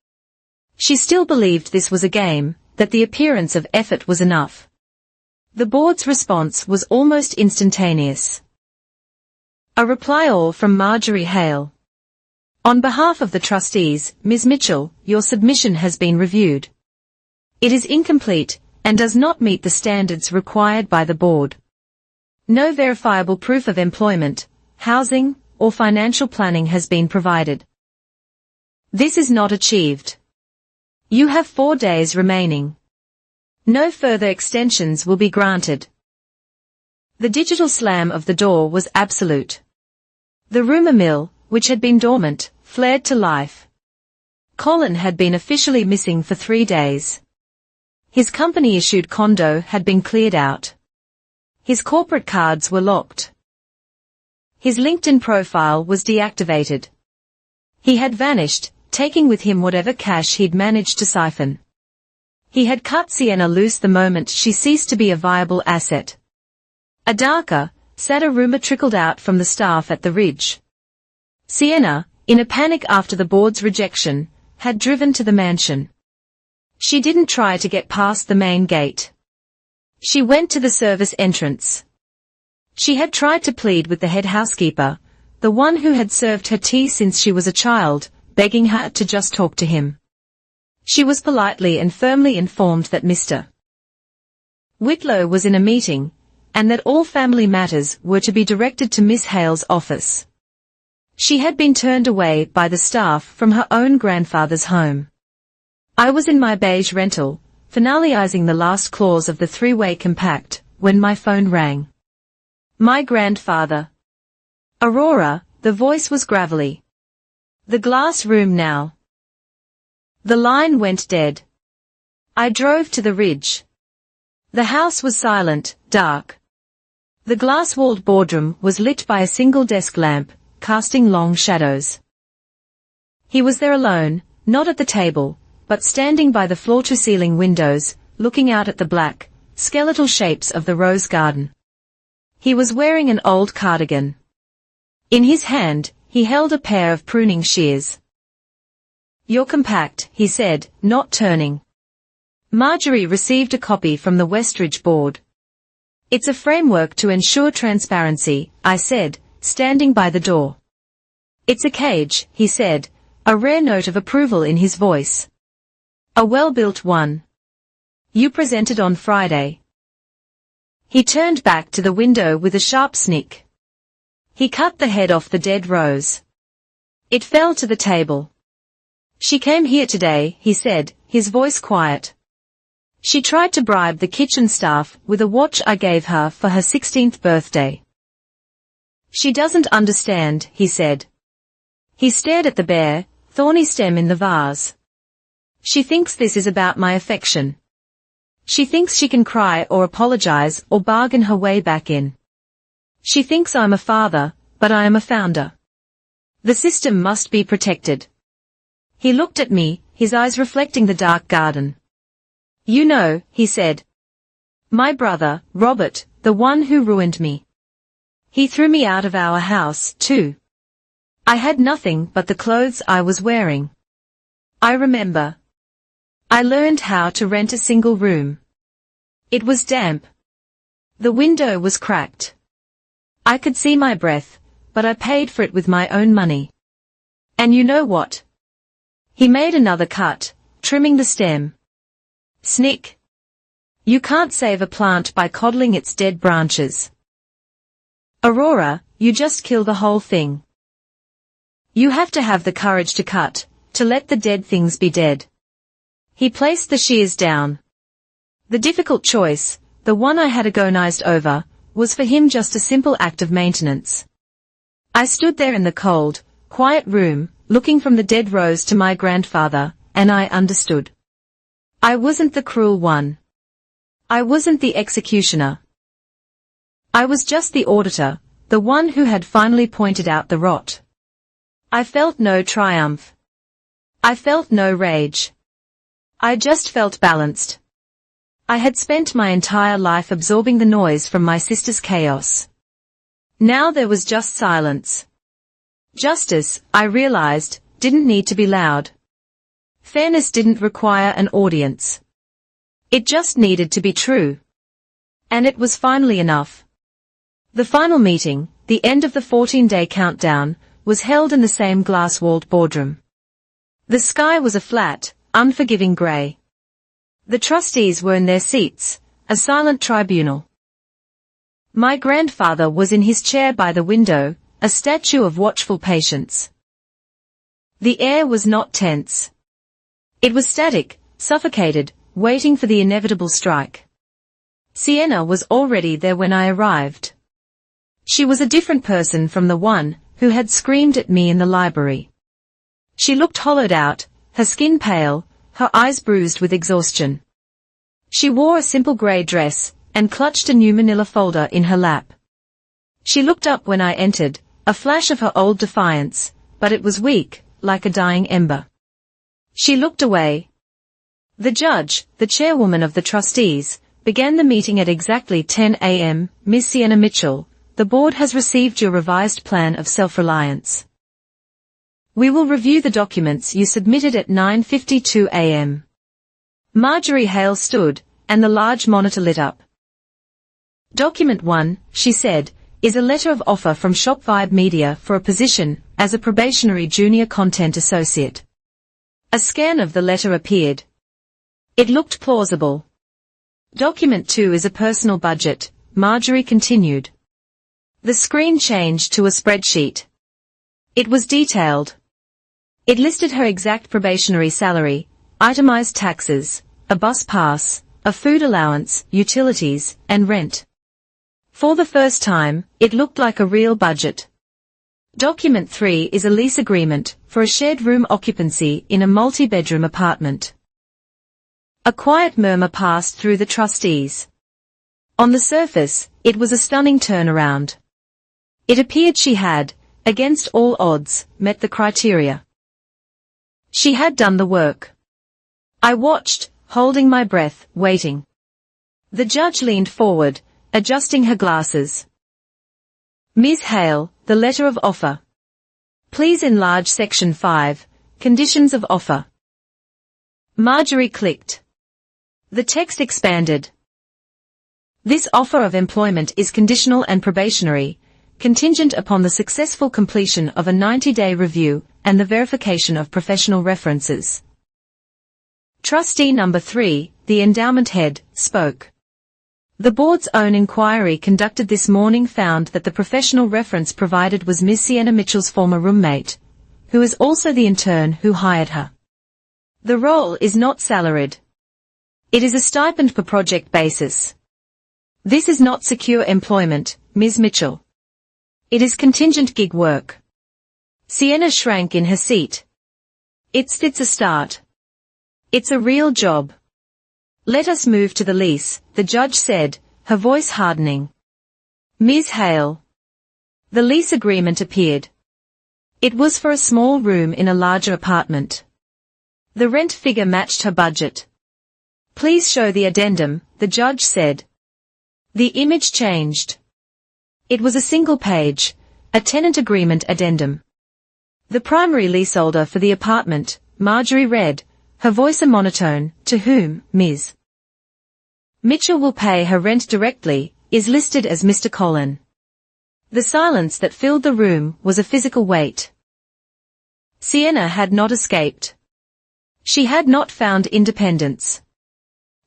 She still believed this was a game, that the appearance of effort was enough. The board's response was almost instantaneous. A reply all from Marjorie Hale. On behalf of the trustees, Ms. Mitchell, your submission has been reviewed. It is incomplete, and does not meet the standards required by the board. No verifiable proof of employment, housing, or financial planning has been provided. This is not achieved. You have 4 days remaining. No further extensions will be granted. The digital slam of the door was absolute. The rumor mill, which had been dormant, flared to life. Colin had been officially missing for 3 days. His company-issued condo had been cleared out. His corporate cards were locked. His LinkedIn profile was deactivated. He had vanished, taking with him whatever cash he'd managed to siphon. He had cut Sienna loose the moment she ceased to be a viable asset. A darker, sadder rumor trickled out from the staff at the Ridge. Sienna, in a panic after the board's rejection, had driven to the mansion. She didn't try to get past the main gate. She went to the service entrance. She had tried to plead with the head housekeeper, the one who had served her tea since she was a child, begging her to just talk to him. She was politely and firmly informed that Mr. Whitlow was in a meeting, and that all family matters were to be directed to Miss Hale's office. She had been turned away by the staff from her own grandfather's home. I was in my beige rental, finalizing the last clause of the three-way compact, when my phone rang. My grandfather. Aurora, the voice was gravelly. The glass room now. The line went dead. I drove to the ridge. The house was silent, dark. The glass-walled boardroom was lit by a single desk lamp, casting long shadows. He was there alone, not at the table, but standing by the floor-to-ceiling windows, looking out at the black, skeletal shapes of the rose garden. He was wearing an old cardigan. In his hand, he held a pair of pruning shears. "You're compact," he said, not turning. Marjorie received a copy from the Westridge board. "It's a framework to ensure transparency," I said, standing by the door. "It's a cage," he said, a rare note of approval in his voice. "A well-built one. You presented on Friday." He turned back to the window with a sharp snick. He cut the head off the dead rose. It fell to the table. "She came here today," he said, his voice quiet. "She tried to bribe the kitchen staff with a watch I gave her for her 16th birthday. She doesn't understand," he said. He stared at the bare, thorny stem in the vase. "She thinks this is about my affection. She thinks she can cry or apologize or bargain her way back in. She thinks I'm a father, but I am a founder. The system must be protected." He looked at me, his eyes reflecting the dark garden. "You know," he said. "My brother, Robert, the one who ruined me. He threw me out of our house, too. I had nothing but the clothes I was wearing. I remember. I learned how to rent a single room. It was damp. The window was cracked. I could see my breath, but I paid for it with my own money. And you know what?" He made another cut, trimming the stem. Snick. "You can't save a plant by coddling its dead branches. Aurora, you just kill the whole thing. You have to have the courage to cut, to let the dead things be dead." He placed the shears down. The difficult choice, the one I had agonized over, was for him just a simple act of maintenance. I stood there in the cold, quiet room, looking from the dead rose to my grandfather, and I understood. I wasn't the cruel one. I wasn't the executioner. I was just the auditor, the one who had finally pointed out the rot. I felt no triumph. I felt no rage. I just felt balanced. I had spent my entire life absorbing the noise from my sister's chaos. Now there was just silence. Justice, I realized, didn't need to be loud. Fairness didn't require an audience. It just needed to be true. And it was finally enough. The final meeting, the end of the 14-day countdown, was held in the same glass-walled boardroom. The sky was a flat, unforgiving grey. The trustees were in their seats, a silent tribunal. My grandfather was in his chair by the window, a statue of watchful patience. The air was not tense. It was static, suffocated, waiting for the inevitable strike. Sienna was already there when I arrived. She was a different person from the one who had screamed at me in the library. She looked hollowed out, her skin pale, her eyes bruised with exhaustion. She wore a simple grey dress, and clutched a new manila folder in her lap. She looked up when I entered, a flash of her old defiance, but it was weak, like a dying ember. She looked away. The judge, the chairwoman of the trustees, began the meeting at exactly 10 a.m. Ms. Sienna Mitchell, the board has received your revised plan of self-reliance. We will review the documents you submitted at 9:52 a.m. Marjorie Hale stood, and the large monitor lit up. Document 1, she said, is a letter of offer from Shop Vibe Media for a position as a probationary junior content associate. A scan of the letter appeared. It looked plausible. Document 2 is a personal budget, Marjorie continued. The screen changed to a spreadsheet. It was detailed. It listed her exact probationary salary, itemized taxes, a bus pass, a food allowance, utilities, and rent. For the first time, it looked like a real budget. Document 3 is a lease agreement for a shared room occupancy in a multi-bedroom apartment. A quiet murmur passed through the trustees. On the surface, it was a stunning turnaround. It appeared she had, against all odds, met the criteria. She had done the work. I watched, holding my breath, waiting. The judge leaned forward, adjusting her glasses. Ms. Hale, the letter of offer. Please enlarge section 5, conditions of offer. Marjorie clicked. The text expanded. This offer of employment is conditional and probationary, contingent upon the successful completion of a 90-day review and the verification of professional references. Trustee number 3, the endowment head, spoke. The board's own inquiry conducted this morning found that the professional reference provided was Ms. Sienna Mitchell's former roommate, who is also the intern who hired her. The role is not salaried. It is a stipend per project basis. This is not secure employment, Ms. Mitchell. It is contingent gig work. Sienna shrank in her seat. It's a start. It's a real job. Let us move to the lease, the judge said, her voice hardening. Ms. Hale. The lease agreement appeared. It was for a small room in a larger apartment. The rent figure matched her budget. Please show the addendum, the judge said. The image changed. It was a single page, a tenant agreement addendum. The primary leaseholder for the apartment, Marjorie read, her voice a monotone, to whom, Ms. Mitchell will pay her rent directly, is listed as Mr. Collin. The silence that filled the room was a physical weight. Sienna had not escaped. She had not found independence.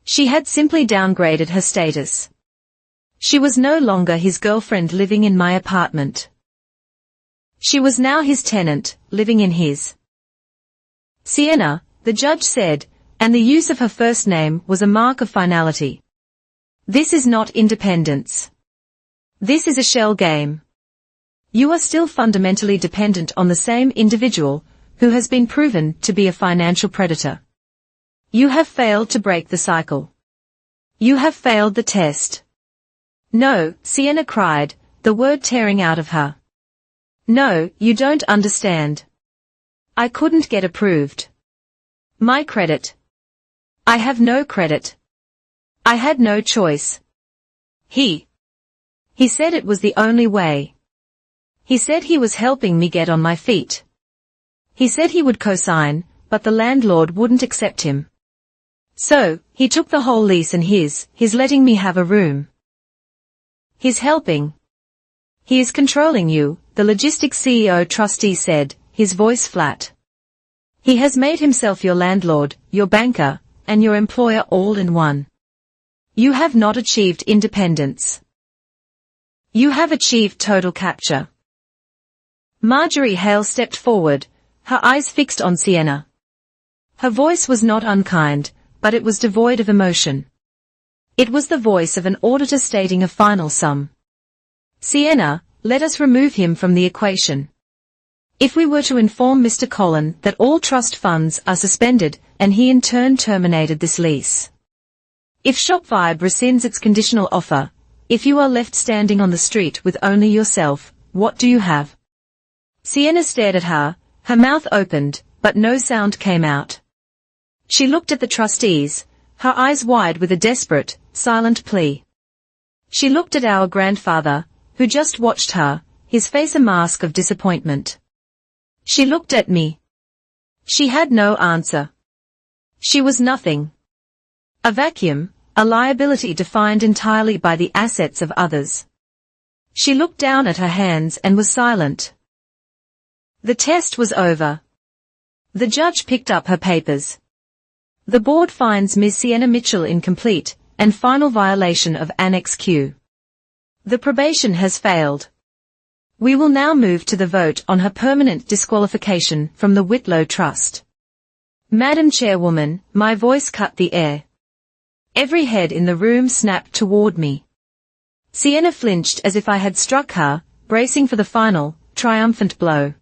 She had simply downgraded her status. She was no longer his girlfriend living in my apartment. She was now his tenant, living in his. Sienna, the judge said, and the use of her first name was a mark of finality. This is not independence. This is a shell game. You are still fundamentally dependent on the same individual, who has been proven to be a financial predator. You have failed to break the cycle. You have failed the test. No, Sienna cried, the word tearing out of her. No, you don't understand. I couldn't get approved. My credit. I have no credit. I had no choice. He said it was the only way. He said he was helping me get on my feet. He said he would co-sign, but the landlord wouldn't accept him. So, he took the whole lease and he's letting me have a room. He's helping. He is controlling you, the logistics CEO trustee said, his voice flat. He has made himself your landlord, your banker, and your employer all in one. You have not achieved independence. You have achieved total capture. Marjorie Hale stepped forward, her eyes fixed on Sienna. Her voice was not unkind, but it was devoid of emotion. It was the voice of an auditor stating a final sum. Sienna, let us remove him from the equation. If we were to inform Mr. Collin that all trust funds are suspended and he in turn terminated this lease. If ShopVibe rescinds its conditional offer, if you are left standing on the street with only yourself, what do you have? Sienna stared at her mouth opened, but no sound came out. She looked at the trustees, her eyes wide with a desperate, silent plea. She looked at our grandfather, who just watched her, his face a mask of disappointment. She looked at me. She had no answer. She was nothing. A vacuum, a liability defined entirely by the assets of others. She looked down at her hands and was silent. The test was over. The judge picked up her papers. The board finds Ms. Sienna Mitchell incomplete, and final violation of Annex Q. The probation has failed. We will now move to the vote on her permanent disqualification from the Whitlow Trust. Madam Chairwoman, my voice cut the air. Every head in the room snapped toward me. Sienna flinched as if I had struck her, bracing for the final, triumphant blow.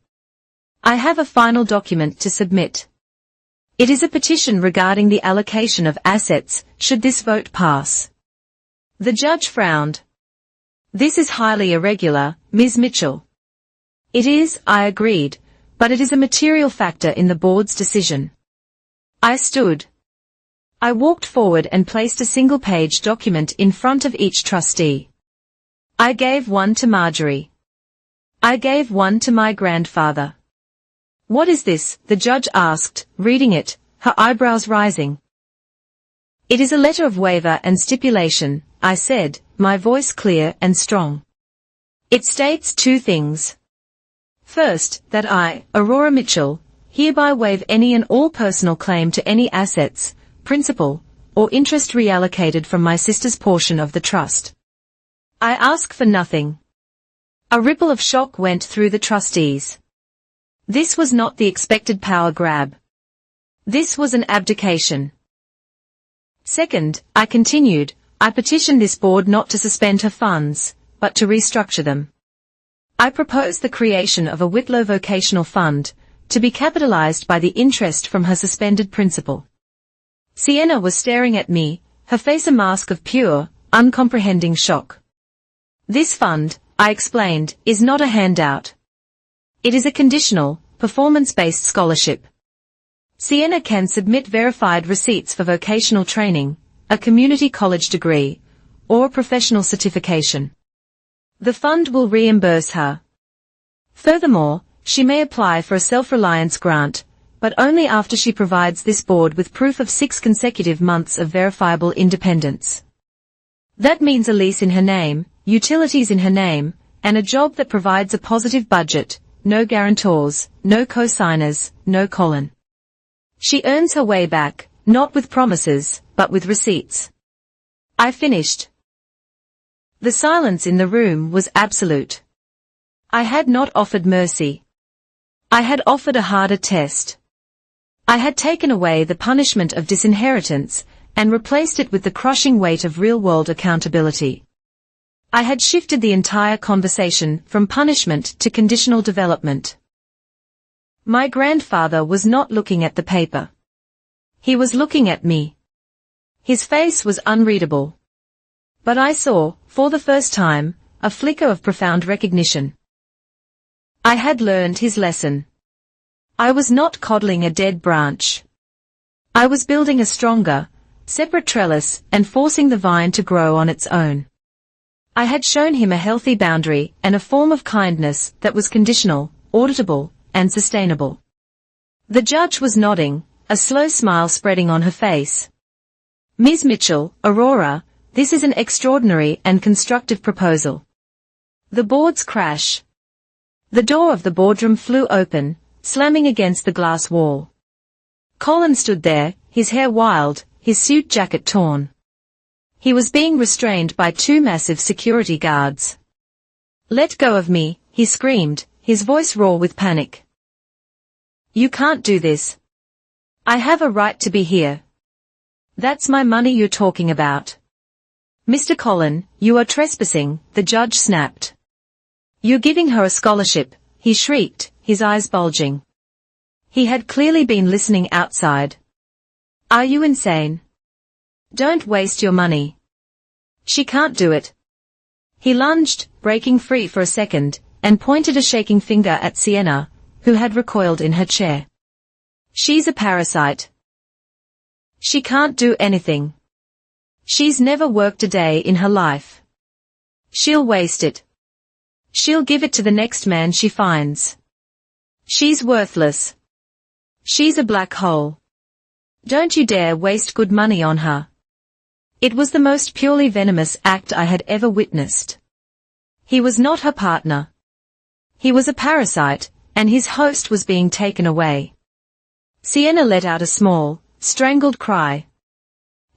I have a final document to submit. It is a petition regarding the allocation of assets, should this vote pass. The judge frowned. This is highly irregular, Ms. Mitchell. It is, I agreed, but it is a material factor in the board's decision. I stood. I walked forward and placed a single-page document in front of each trustee. I gave one to Marjorie. I gave one to my grandfather. What is this? The judge asked, reading it, her eyebrows rising. It is a letter of waiver and stipulation, I said, my voice clear and strong. It states two things. First, that I, Aurora Mitchell, hereby waive any and all personal claim to any assets, principal, or interest reallocated from my sister's portion of the trust. I ask for nothing. A ripple of shock went through the trustees. This was not the expected power grab. This was an abdication. Second, I continued, I petition this board not to suspend her funds, but to restructure them. I propose the creation of a Whitlow Vocational Fund, to be capitalized by the interest from her suspended principal. Sienna was staring at me, her face a mask of pure, uncomprehending shock. This fund, I explained, is not a handout. It is a conditional, performance-based scholarship. Sienna can submit verified receipts for vocational training, a community college degree, or a professional certification. The fund will reimburse her. Furthermore, she may apply for a self-reliance grant, but only after she provides this board with proof of 6 consecutive months of verifiable independence. That means a lease in her name, utilities in her name, and a job that provides a positive budget, no guarantors, no co-signers, no colon. She earns her way back, not with promises, but with receipts. I finished. The silence in the room was absolute. I had not offered mercy. I had offered a harder test. I had taken away the punishment of disinheritance, and replaced it with the crushing weight of real-world accountability. I had shifted the entire conversation from punishment to conditional development. My grandfather was not looking at the paper. He was looking at me. His face was unreadable. But I saw, for the first time, a flicker of profound recognition. I had learned his lesson. I was not coddling a dead branch. I was building a stronger, separate trellis and forcing the vine to grow on its own. I had shown him a healthy boundary and a form of kindness that was conditional, auditable, and sustainable. The judge was nodding, a slow smile spreading on her face. Ms. Mitchell, Aurora, this is an extraordinary and constructive proposal. The board's crash. The door of the boardroom flew open, slamming against the glass wall. Colin stood there, his hair wild, his suit jacket torn. He was being restrained by 2 massive security guards. "Let go of me," he screamed, his voice raw with panic. "You can't do this. I have a right to be here. That's my money you're talking about." "Mr. Colin, you are trespassing," the judge snapped. "You're giving her a scholarship," he shrieked, his eyes bulging. He had clearly been listening outside. "Are you insane? Don't waste your money. She can't do it." He lunged, breaking free for a second, and pointed a shaking finger at Sienna, who had recoiled in her chair. "She's a parasite. She can't do anything. She's never worked a day in her life. She'll waste it. She'll give it to the next man she finds. She's worthless. She's a black hole. Don't you dare waste good money on her." It was the most purely venomous act I had ever witnessed. He was not her partner. He was a parasite, and his host was being taken away. Sienna let out a small, strangled cry.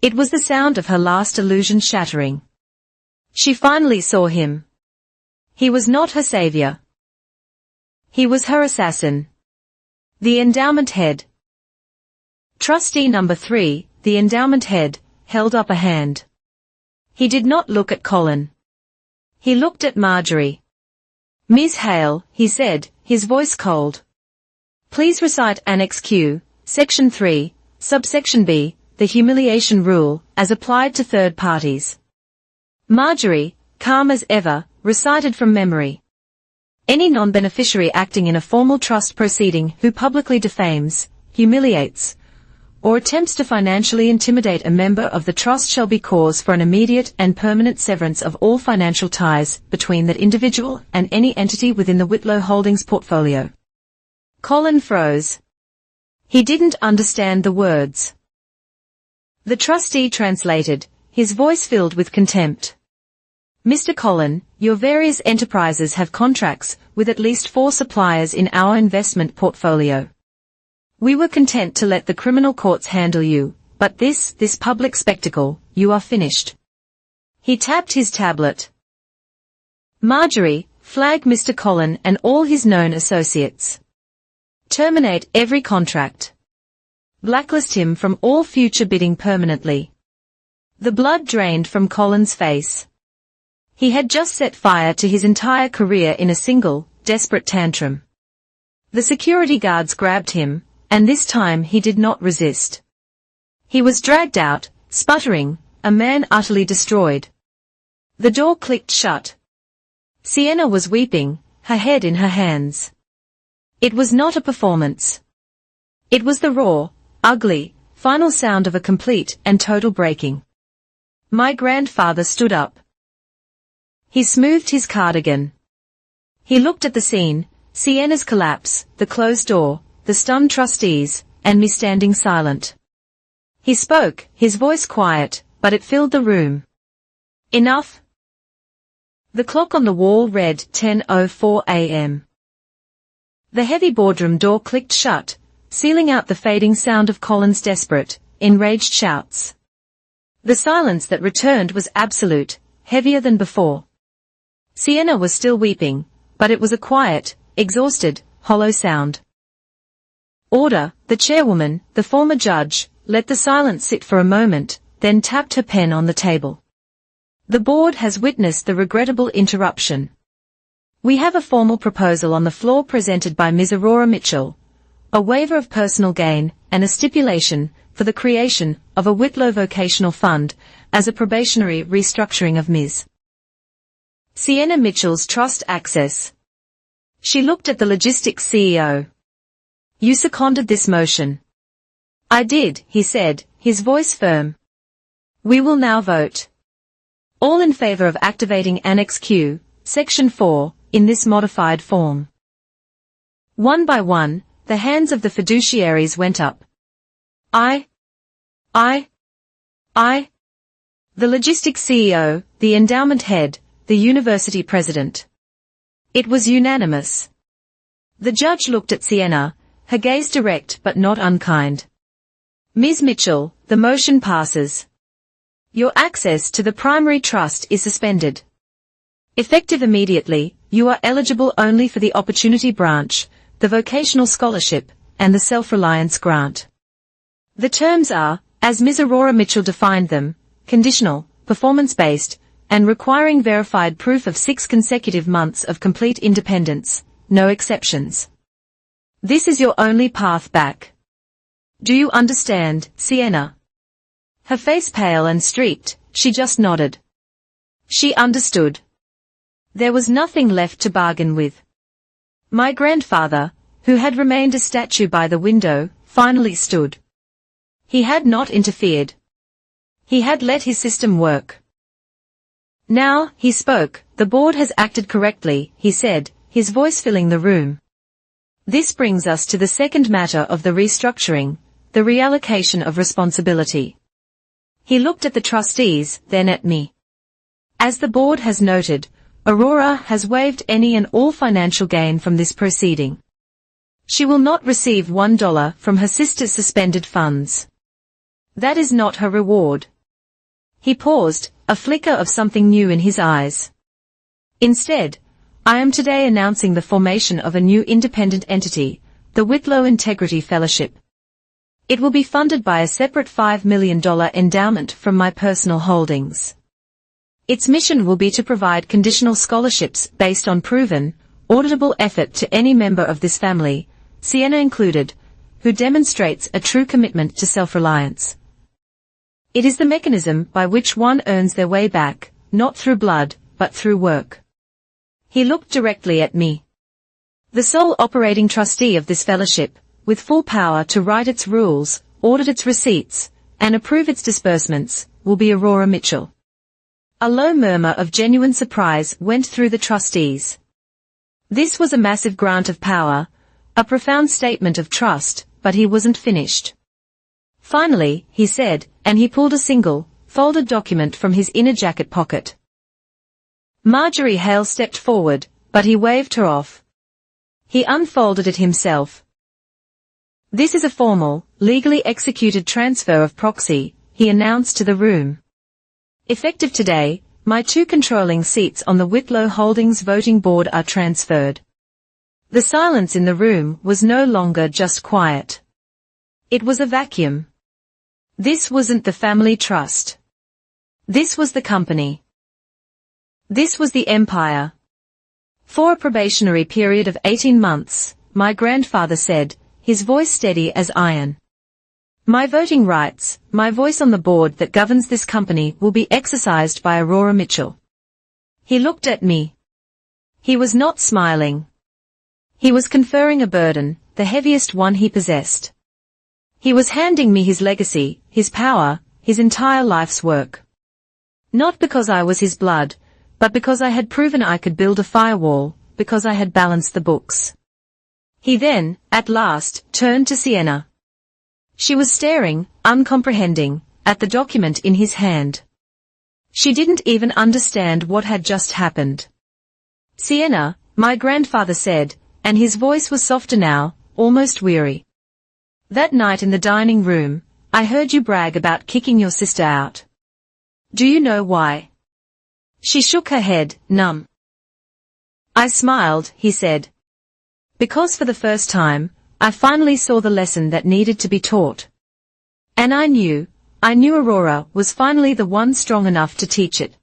It was the sound of her last illusion shattering. She finally saw him. He was not her savior. He was her assassin. The endowment head. Trustee number 3, the endowment head, held up a hand. He did not look at Colin. He looked at Marjorie. "Miss Hale," he said, his voice cold. "Please recite Annex Q, Section 3, Subsection B, the humiliation rule, as applied to third parties." Marjorie, calm as ever, recited from memory. "Any non-beneficiary acting in a formal trust proceeding who publicly defames, humiliates, or attempts to financially intimidate a member of the trust shall be cause for an immediate and permanent severance of all financial ties between that individual and any entity within the Whitlow Holdings portfolio." Colin froze. He didn't understand the words. The trustee translated, his voice filled with contempt. "Mr. Colin, your various enterprises have contracts with at least 4 suppliers in our investment portfolio. We were content to let the criminal courts handle you, but this public spectacle, you are finished." He tapped his tablet. "Marjorie, flag Mr. Colin and all his known associates. Terminate every contract. Blacklist him from all future bidding permanently." The blood drained from Colin's face. He had just set fire to his entire career in a single, desperate tantrum. The security guards grabbed him, and this time he did not resist. He was dragged out, sputtering, a man utterly destroyed. The door clicked shut. Sienna was weeping, her head in her hands. It was not a performance. It was the raw, ugly, final sound of a complete and total breaking. My grandfather stood up. He smoothed his cardigan. He looked at the scene, Sienna's collapse, the closed door, the stunned trustees, and me standing silent. He spoke, his voice quiet, but it filled the room. "Enough." The clock on the wall read 10:04 a.m. The heavy boardroom door clicked shut, sealing out the fading sound of Colin's desperate, enraged shouts. The silence that returned was absolute, heavier than before. Sienna was still weeping, but it was a quiet, exhausted, hollow sound. "Order," the chairwoman, the former judge, let the silence sit for a moment, then tapped her pen on the table. "The board has witnessed the regrettable interruption. We have a formal proposal on the floor presented by Ms. Aurora Mitchell, a waiver of personal gain, and a stipulation for the creation of a Whitlow Vocational Fund as a probationary restructuring of Ms. Sienna Mitchell's trust access." She looked at the logistics CEO. "You seconded this motion." "I did," he said, his voice firm. "We will now vote. All in favor of activating Annex Q, Section 4, in this modified form." One by one, the hands of the fiduciaries went up. I. The logistics CEO, the endowment head, the university president. It was unanimous. The judge looked at Sienna, her gaze direct but not unkind. "Ms. Mitchell, the motion passes. Your access to the primary trust is suspended. Effective immediately, you are eligible only for the Opportunity Branch, the Vocational Scholarship, and the Self-Reliance Grant. The terms are, as Ms. Aurora Mitchell defined them, conditional, performance-based, and requiring verified proof of 6 consecutive months of complete independence, no exceptions. This is your only path back. Do you understand, Sienna?" Her face pale and streaked, she just nodded. She understood. There was nothing left to bargain with. My grandfather, who had remained a statue by the window, finally stood. He had not interfered. He had let his system work. "Now," he spoke, "the board has acted correctly," he said, his voice filling the room. "This brings us to the second matter of the restructuring, the reallocation of responsibility." He looked at the trustees, then at me. "As the board has noted, Aurora has waived any and all financial gain from this proceeding. She will not receive $1 from her sister's suspended funds. That is not her reward." He paused, a flicker of something new in his eyes. "Instead, I am today announcing the formation of a new independent entity, the Whitlow Integrity Fellowship. It will be funded by a separate $5 million endowment from my personal holdings. Its mission will be to provide conditional scholarships based on proven, auditable effort to any member of this family, Sienna included, who demonstrates a true commitment to self-reliance. It is the mechanism by which one earns their way back, not through blood, but through work. He looked directly at me. The sole operating trustee of this fellowship, with full power to write its rules, audit its receipts, and approve its disbursements, will be Aurora Mitchell. A low murmur of genuine surprise went through the trustees. This was a massive grant of power, a profound statement of trust, but he wasn't finished. Finally, he said, and he pulled a single, folded document from his inner jacket pocket. Marjorie Hale stepped forward, but he waved her off. He unfolded it himself. This is a formal, legally executed transfer of proxy, he announced to the room. Effective today, my 2 controlling seats on the Whitlow Holdings voting board are transferred. The silence in the room was no longer just quiet. It was a vacuum. This wasn't the family trust. This was the company. This was the empire. For a probationary period of 18 months, my grandfather said, his voice steady as iron. My voting rights, my voice on the board that governs this company will be exercised by Aurora Mitchell. He looked at me. He was not smiling. He was conferring a burden, the heaviest one he possessed. He was handing me his legacy, his power, his entire life's work. Not because I was his blood, but because I had proven I could build a firewall, because I had balanced the books. He then, at last, turned to Sienna. She was staring, uncomprehending, at the document in his hand. She didn't even understand what had just happened. Sienna, my grandfather said, and his voice was softer now, almost weary. That night in the dining room, I heard you brag about kicking your sister out. Do you know why? She shook her head, numb. I smiled, he said. Because for the first time, I finally saw the lesson that needed to be taught. And I knew Aurora was finally the one strong enough to teach it.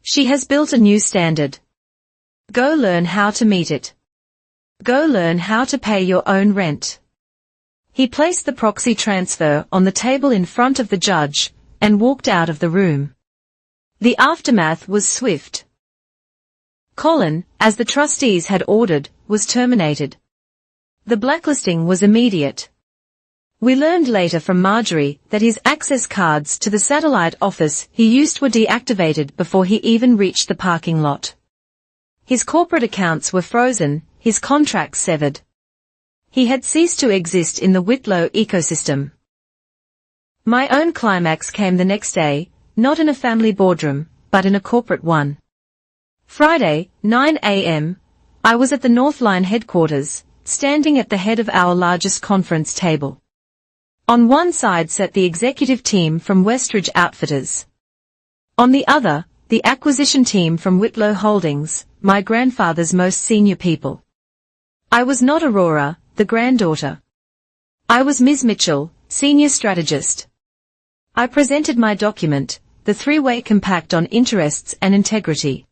She has built a new standard. Go learn how to meet it. Go learn how to pay your own rent. He placed the proxy transfer on the table in front of the judge, and walked out of the room. The aftermath was swift. Colin, as the trustees had ordered, was terminated. The blacklisting was immediate. We learned later from Marjorie that his access cards to the satellite office he used were deactivated before he even reached the parking lot. His corporate accounts were frozen, his contracts severed. He had ceased to exist in the Whitlow ecosystem. My own climax came the next day, not in a family boardroom, but in a corporate one. Friday, 9 a.m., I was at the Northline headquarters, standing at the head of our largest conference table. On one side sat the executive team from Westridge Outfitters. On the other, the acquisition team from Whitlow Holdings, my grandfather's most senior people. I was not Aurora, the granddaughter. I was Ms. Mitchell, senior strategist. I presented my document, the three-way compact on interests and integrity.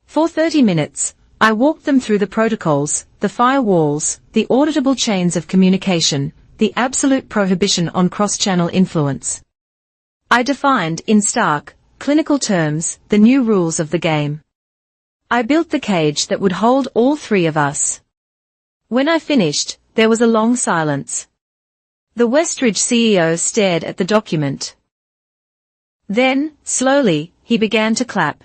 For 30 minutes, I walked them through the protocols, the firewalls, the auditable chains of communication, the absolute prohibition on cross-channel influence. I defined, in stark, clinical terms, the new rules of the game. I built the cage that would hold all 3 of us. When I finished, there was a long silence. The Westridge CEO stared at the document. Then, slowly, he began to clap.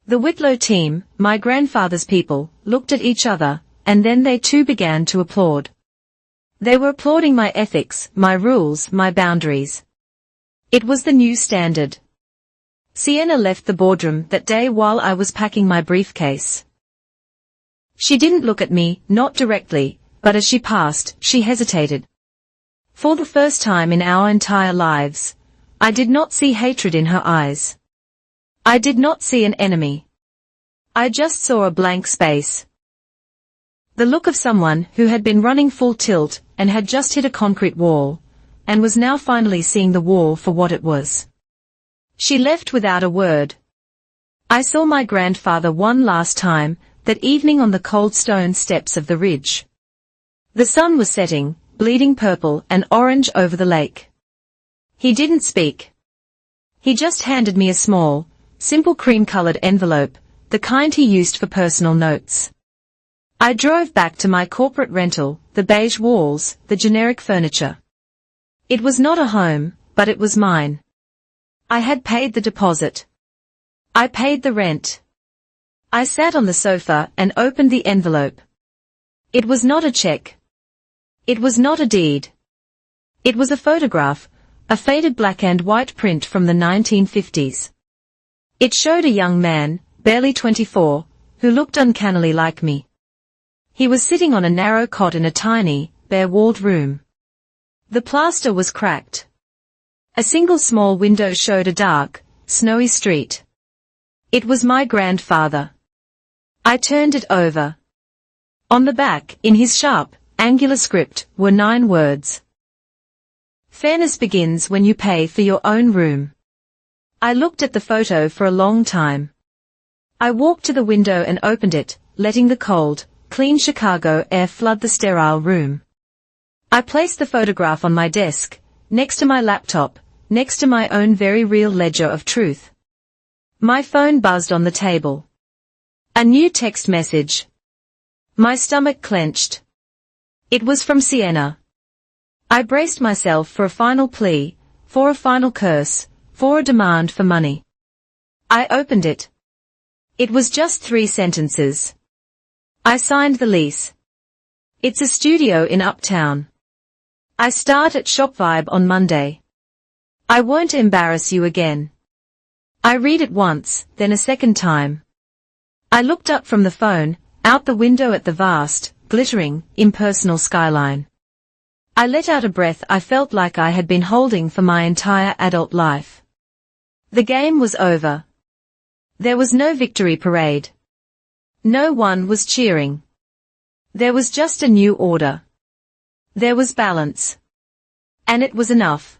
The Whitlow team, my grandfather's people, looked at each other, and then they too began to applaud. They were applauding my ethics, my rules, my boundaries. It was the new standard. Sienna left the boardroom that day while I was packing my briefcase. She didn't look at me, not directly, but as she passed, she hesitated. For the first time in our entire lives, I did not see hatred in her eyes. I did not see an enemy. I just saw a blank space. The look of someone who had been running full tilt and had just hit a concrete wall, and was now finally seeing the wall for what it was. She left without a word. I saw my grandfather one last time, that evening on the cold stone steps of the ridge. The sun was setting, bleeding purple and orange over the lake. He didn't speak. He just handed me a small, simple cream-colored envelope, the kind he used for personal notes. I drove back to my corporate rental, the beige walls, the generic furniture. It was not a home, but it was mine. I had paid the deposit. I paid the rent. I sat on the sofa and opened the envelope. It was not a check. It was not a deed. It was a photograph, a faded black and white print from the 1950s. It showed a young man, barely 24, who looked uncannily like me. He was sitting on a narrow cot in a tiny, bare-walled room. The plaster was cracked. A single small window showed a dark, snowy street. It was my grandfather. I turned it over. On the back, in his sharp, angular script, were 9 words. Fairness begins when you pay for your own room. I looked at the photo for a long time. I walked to the window and opened it, letting the cold, clean Chicago air flood the sterile room. I placed the photograph on my desk, next to my laptop, next to my own very real ledger of truth. My phone buzzed on the table. A new text message. My stomach clenched. It was from Sienna. I braced myself for a final plea, for a final curse, for a demand for money. I opened it. It was just 3 sentences. I signed the lease. It's a studio in Uptown. I start at Shop Vibe on Monday. I won't embarrass you again. I read it once, then a second time. I looked up from the phone, out the window at the vast, glittering, impersonal skyline. I let out a breath I felt like I had been holding for my entire adult life. The game was over. There was no victory parade. No one was cheering. There was just a new order. There was balance. And it was enough.